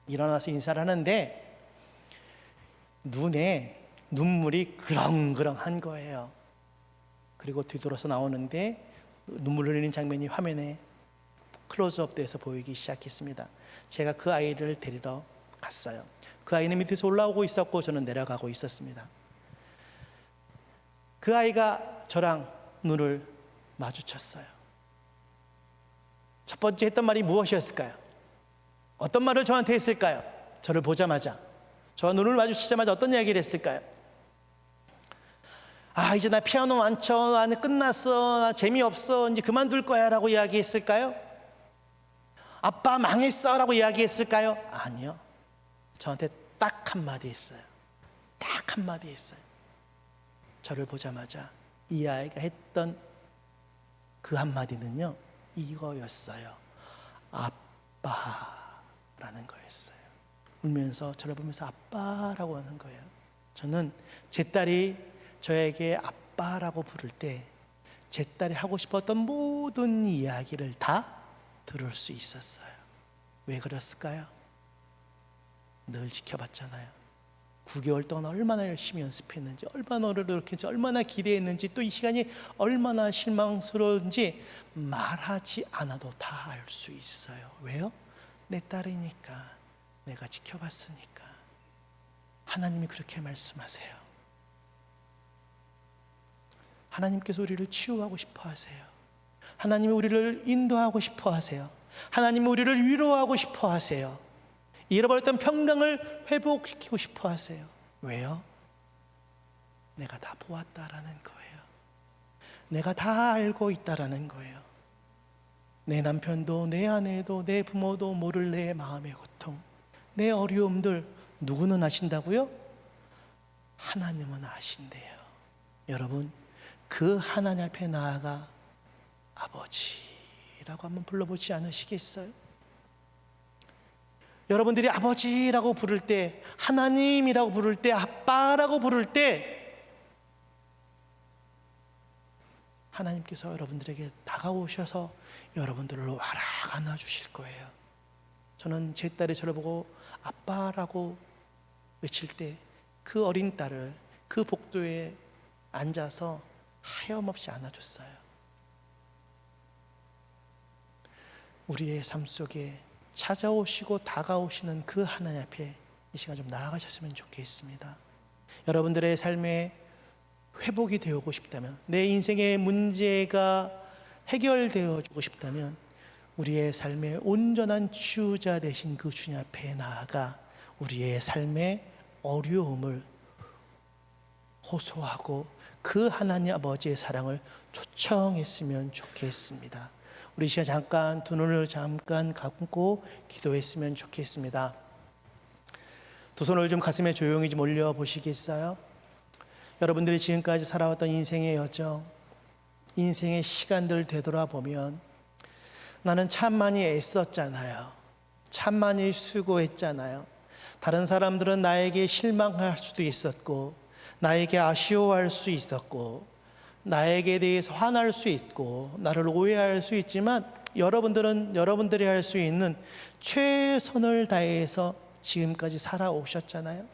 일어나서 인사를 하는데 눈에 눈물이 그렁그렁한 거예요. 그리고 뒤돌아서 나오는데 눈물 흘리는 장면이 화면에 클로즈업 돼서 보이기 시작했습니다. 제가 그 아이를 데리러 갔어요. 그 아이는 밑에서 올라오고 있었고 저는 내려가고 있었습니다. 그 아이가 저랑 눈을 마주쳤어요. 첫 번째 했던 말이 무엇이었을까요? 어떤 말을 저한테 했을까요? 저를 보자마자, 저와 눈을 마주치자마자 어떤 이야기를 했을까요? 이제 나 피아노 안 쳐, 나는 끝났어, 나 재미없어, 이제 그만둘 거야 라고 이야기했을까요? 아빠 망했어 라고 이야기했을까요? 아니요. 저한테 딱 한마디 했어요. 딱 한마디 했어요. 저를 보자마자 이 아이가 했던 그 한마디는요, 이거였어요. 아빠라는 거였어요. 울면서 저를 보면서 아빠라고 하는 거예요. 저는 제 딸이 저에게 아빠라고 부를 때 제 딸이 하고 싶었던 모든 이야기를 다 들을 수 있었어요. 왜 그랬을까요? 늘 지켜봤잖아요. 9개월 동안 얼마나 열심히 연습했는지, 얼마나 노력했는지, 얼마나 기대했는지, 또 이 시간이 얼마나 실망스러운지 말하지 않아도 다 알 수 있어요. 왜요? 내 딸이니까, 내가 지켜봤으니까. 하나님이 그렇게 말씀하세요. 하나님께서 우리를 치유하고 싶어 하세요. 하나님이 우리를 인도하고 싶어 하세요. 하나님이 우리를 위로하고 싶어 하세요. 잃어버렸던 평강을 회복시키고 싶어 하세요. 왜요? 내가 다 보았다라는 거예요. 내가 다 알고 있다라는 거예요. 내 남편도, 내 아내도, 내 부모도 모를 내 마음의 고통, 내 어려움들 누구는 아신다고요? 하나님은 아신대요. 여러분, 그 하나님 앞에 나아가 아버지라고 한번 불러보지 않으시겠어요? 여러분들이 아버지라고 부를 때, 하나님이라고 부를 때, 아빠라고 부를 때 하나님께서 여러분들에게 다가오셔서 여러분들을 와락 안아주실 거예요. 저는 제 딸이 저를 보고 아빠라고 외칠 때 그 어린 딸을 그 복도에 앉아서 하염없이 안아줬어요. 우리의 삶 속에 찾아오시고 다가오시는 그 하나님 앞에 이 시간 좀 나아가셨으면 좋겠습니다. 여러분들의 삶에 회복이 되고 싶다면, 내 인생의 문제가 해결되어지고 싶다면 우리의 삶의 온전한 치유자 되신 그 주님 앞에 나아가 우리의 삶의 어려움을 호소하고 그 하나님 아버지의 사랑을 초청했으면 좋겠습니다. 우리 시간 잠깐 두 눈을 잠깐 감고 기도했으면 좋겠습니다. 두 손을 좀 가슴에 조용히 좀 올려 보시겠어요? 여러분들이 지금까지 살아왔던 인생의 여정, 인생의 시간들 되돌아보면 나는 참 많이 애썼잖아요. 참 많이 수고했잖아요. 다른 사람들은 나에게 실망할 수도 있었고, 나에게 아쉬워할 수 있었고, 나에게 대해서 화날 수 있고, 나를 오해할 수 있지만 여러분들은 여러분들이 할 수 있는 최선을 다해서 지금까지 살아오셨잖아요.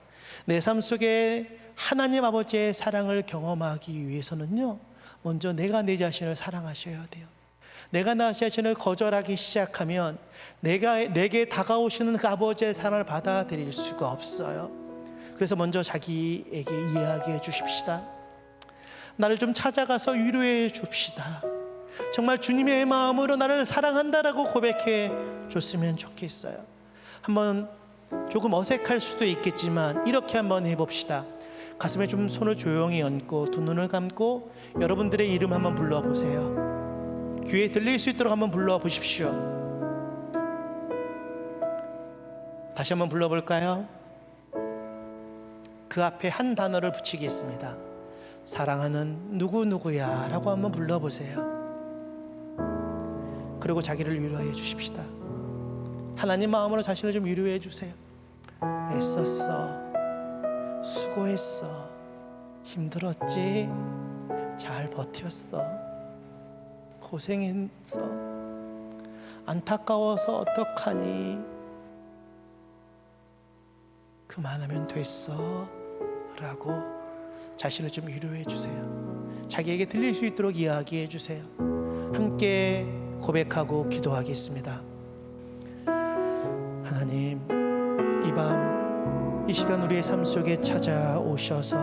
내 삶 속에 하나님 아버지의 사랑을 경험하기 위해서는요, 먼저 내가 내 자신을 사랑하셔야 돼요. 내가 나 자신을 거절하기 시작하면 내게 다가오시는 그 아버지의 사랑을 받아들일 수가 없어요. 그래서 먼저 자기에게 이야기해 주십시다. 나를 좀 찾아가서 위로해 줍시다. 정말 주님의 마음으로 나를 사랑한다라고 고백해 줬으면 좋겠어요. 한번 조금 어색할 수도 있겠지만 이렇게 한번 해봅시다. 가슴에 좀 손을 조용히 얹고 두 눈을 감고 여러분들의 이름 한번 불러보세요. 귀에 들릴 수 있도록 한번 불러보십시오. 다시 한번 불러볼까요? 그 앞에 한 단어를 붙이겠습니다. 사랑하는 누구누구야 라고 한번 불러보세요. 그리고 자기를 위로해 주십시다. 하나님 마음으로 자신을 좀 위로해 주세요. 애썼어, 수고했어, 힘들었지, 잘 버텼어, 고생했어, 안타까워서 어떡하니, 그만하면 됐어 라고 자신을 좀 위로해 주세요. 자기에게 들릴 수 있도록 이야기해 주세요. 함께 고백하고 기도하겠습니다. 하나님, 이 밤 이 시간 우리의 삶 속에 찾아오셔서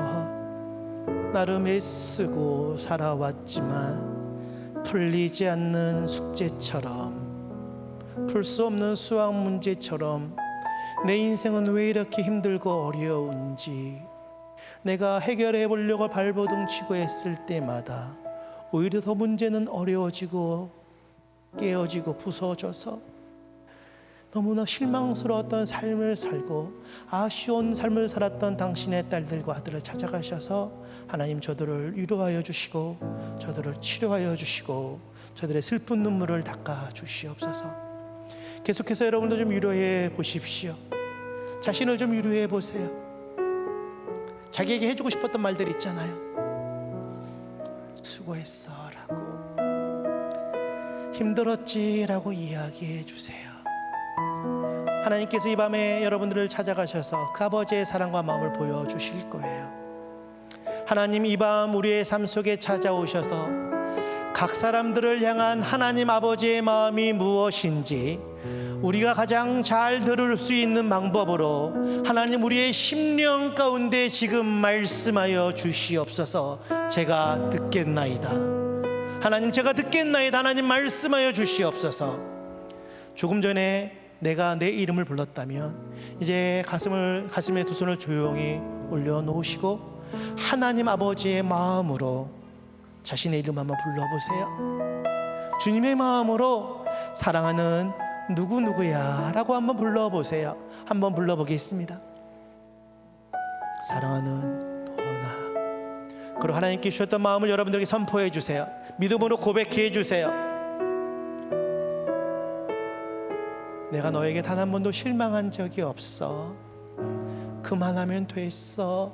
나름 애쓰고 살아왔지만 풀리지 않는 숙제처럼, 풀 수 없는 수학 문제처럼 내 인생은 왜 이렇게 힘들고 어려운지, 내가 해결해 보려고 발버둥 치고 했을 때마다 오히려 더 문제는 어려워지고 깨어지고 부서져서 너무나 실망스러웠던 삶을 살고 아쉬운 삶을 살았던 당신의 딸들과 아들을 찾아가셔서 하나님, 저들을 위로하여 주시고 저들을 치료하여 주시고 저들의 슬픈 눈물을 닦아 주시옵소서. 계속해서 여러분도 좀 위로해 보십시오. 자신을 좀 위로해 보세요. 자기에게 해주고 싶었던 말들 있잖아요. 수고했어 라고, 힘들었지 라고 이야기해 주세요. 하나님께서 이 밤에 여러분들을 찾아가셔서 그 아버지의 사랑과 마음을 보여주실 거예요. 하나님, 이 밤 우리의 삶 속에 찾아오셔서 각 사람들을 향한 하나님 아버지의 마음이 무엇인지 우리가 가장 잘 들을 수 있는 방법으로 하나님, 우리의 심령 가운데 지금 말씀하여 주시옵소서. 제가 듣겠나이다. 하나님, 제가 듣겠나이다. 하나님, 말씀하여 주시옵소서. 조금 전에 내가 내 이름을 불렀다면 이제 가슴에 두 손을 조용히 올려놓으시고 하나님 아버지의 마음으로 자신의 이름 한번 불러보세요. 주님의 마음으로 사랑하는 누구누구야 라고 한번 불러보세요. 한번 불러보겠습니다. 사랑하는 도나. 그리고 하나님께 주셨던 마음을 여러분들에게 선포해 주세요. 믿음으로 고백해 주세요. 내가 너에게 단 한 번도 실망한 적이 없어. 그만하면 됐어.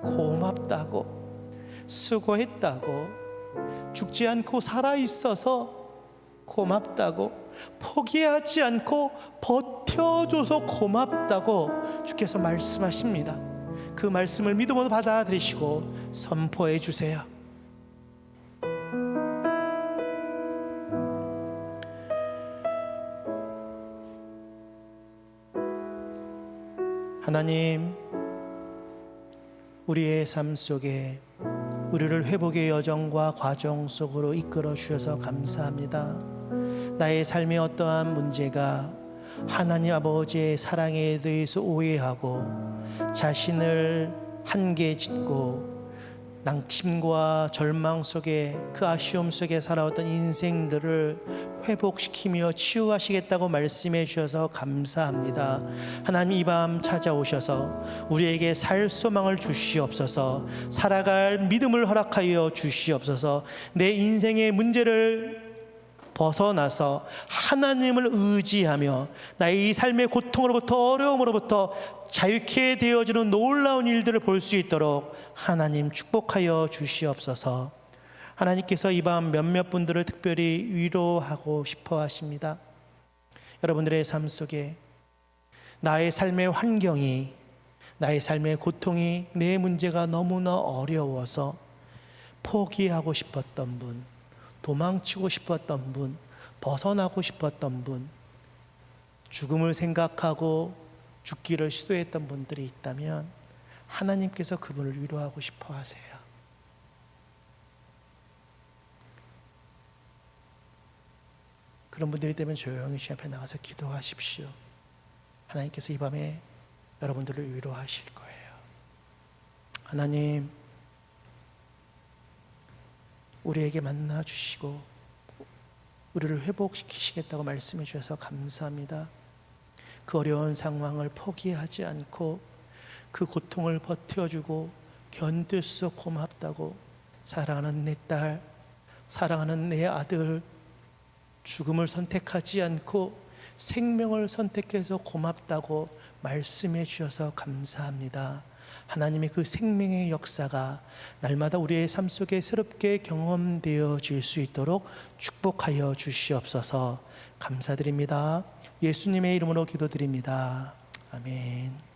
고맙다고, 수고했다고, 죽지 않고 살아있어서 고맙다고, 포기하지 않고 버텨줘서 고맙다고 주께서 말씀하십니다. 그 말씀을 믿음으로 받아들이시고 선포해 주세요. 하나님, 우리의 삶 속에 우리를 회복의 여정과 과정 속으로 이끌어 주셔서 감사합니다. 나의 삶의 어떠한 문제가 하나님 아버지의 사랑에 대해서 오해하고 자신을 한계 짓고 낙심과 절망 속에, 그 아쉬움 속에 살아왔던 인생들을 회복시키며 치유하시겠다고 말씀해 주셔서 감사합니다. 하나님, 이 밤 찾아오셔서 우리에게 살 소망을 주시옵소서. 살아갈 믿음을 허락하여 주시옵소서. 내 인생의 문제를 벗어나서 하나님을 의지하며 나의 이 삶의 고통으로부터, 어려움으로부터 자유케 되어지는 놀라운 일들을 볼 수 있도록 하나님 축복하여 주시옵소서. 하나님께서 이 밤 몇몇 분들을 특별히 위로하고 싶어 하십니다. 여러분들의 삶 속에 나의 삶의 환경이, 나의 삶의 고통이, 내 문제가 너무나 어려워서 포기하고 싶었던 분, 도망치고 싶었던 분, 벗어나고 싶었던 분, 죽음을 생각하고 죽기를 시도했던 분들이 있다면 하나님께서 그분을 위로하고 싶어 하세요. 그런 분들이 되면 조용히 주님 앞에 나가서 기도하십시오. 하나님께서 이 밤에 여러분들을 위로하실 거예요. 하나님, 우리에게 만나 주시고 우리를 회복시키시겠다고 말씀해 주셔서 감사합니다. 그 어려운 상황을 포기하지 않고 그 고통을 버텨주고 견뎌서 고맙다고, 사랑하는 내 딸, 사랑하는 내 아들, 죽음을 선택하지 않고 생명을 선택해서 고맙다고 말씀해 주셔서 감사합니다. 하나님의 그 생명의 역사가 날마다 우리의 삶 속에 새롭게 경험되어질 수 있도록 축복하여 주시옵소서. 감사드립니다. 예수님의 이름으로 기도드립니다. 아멘.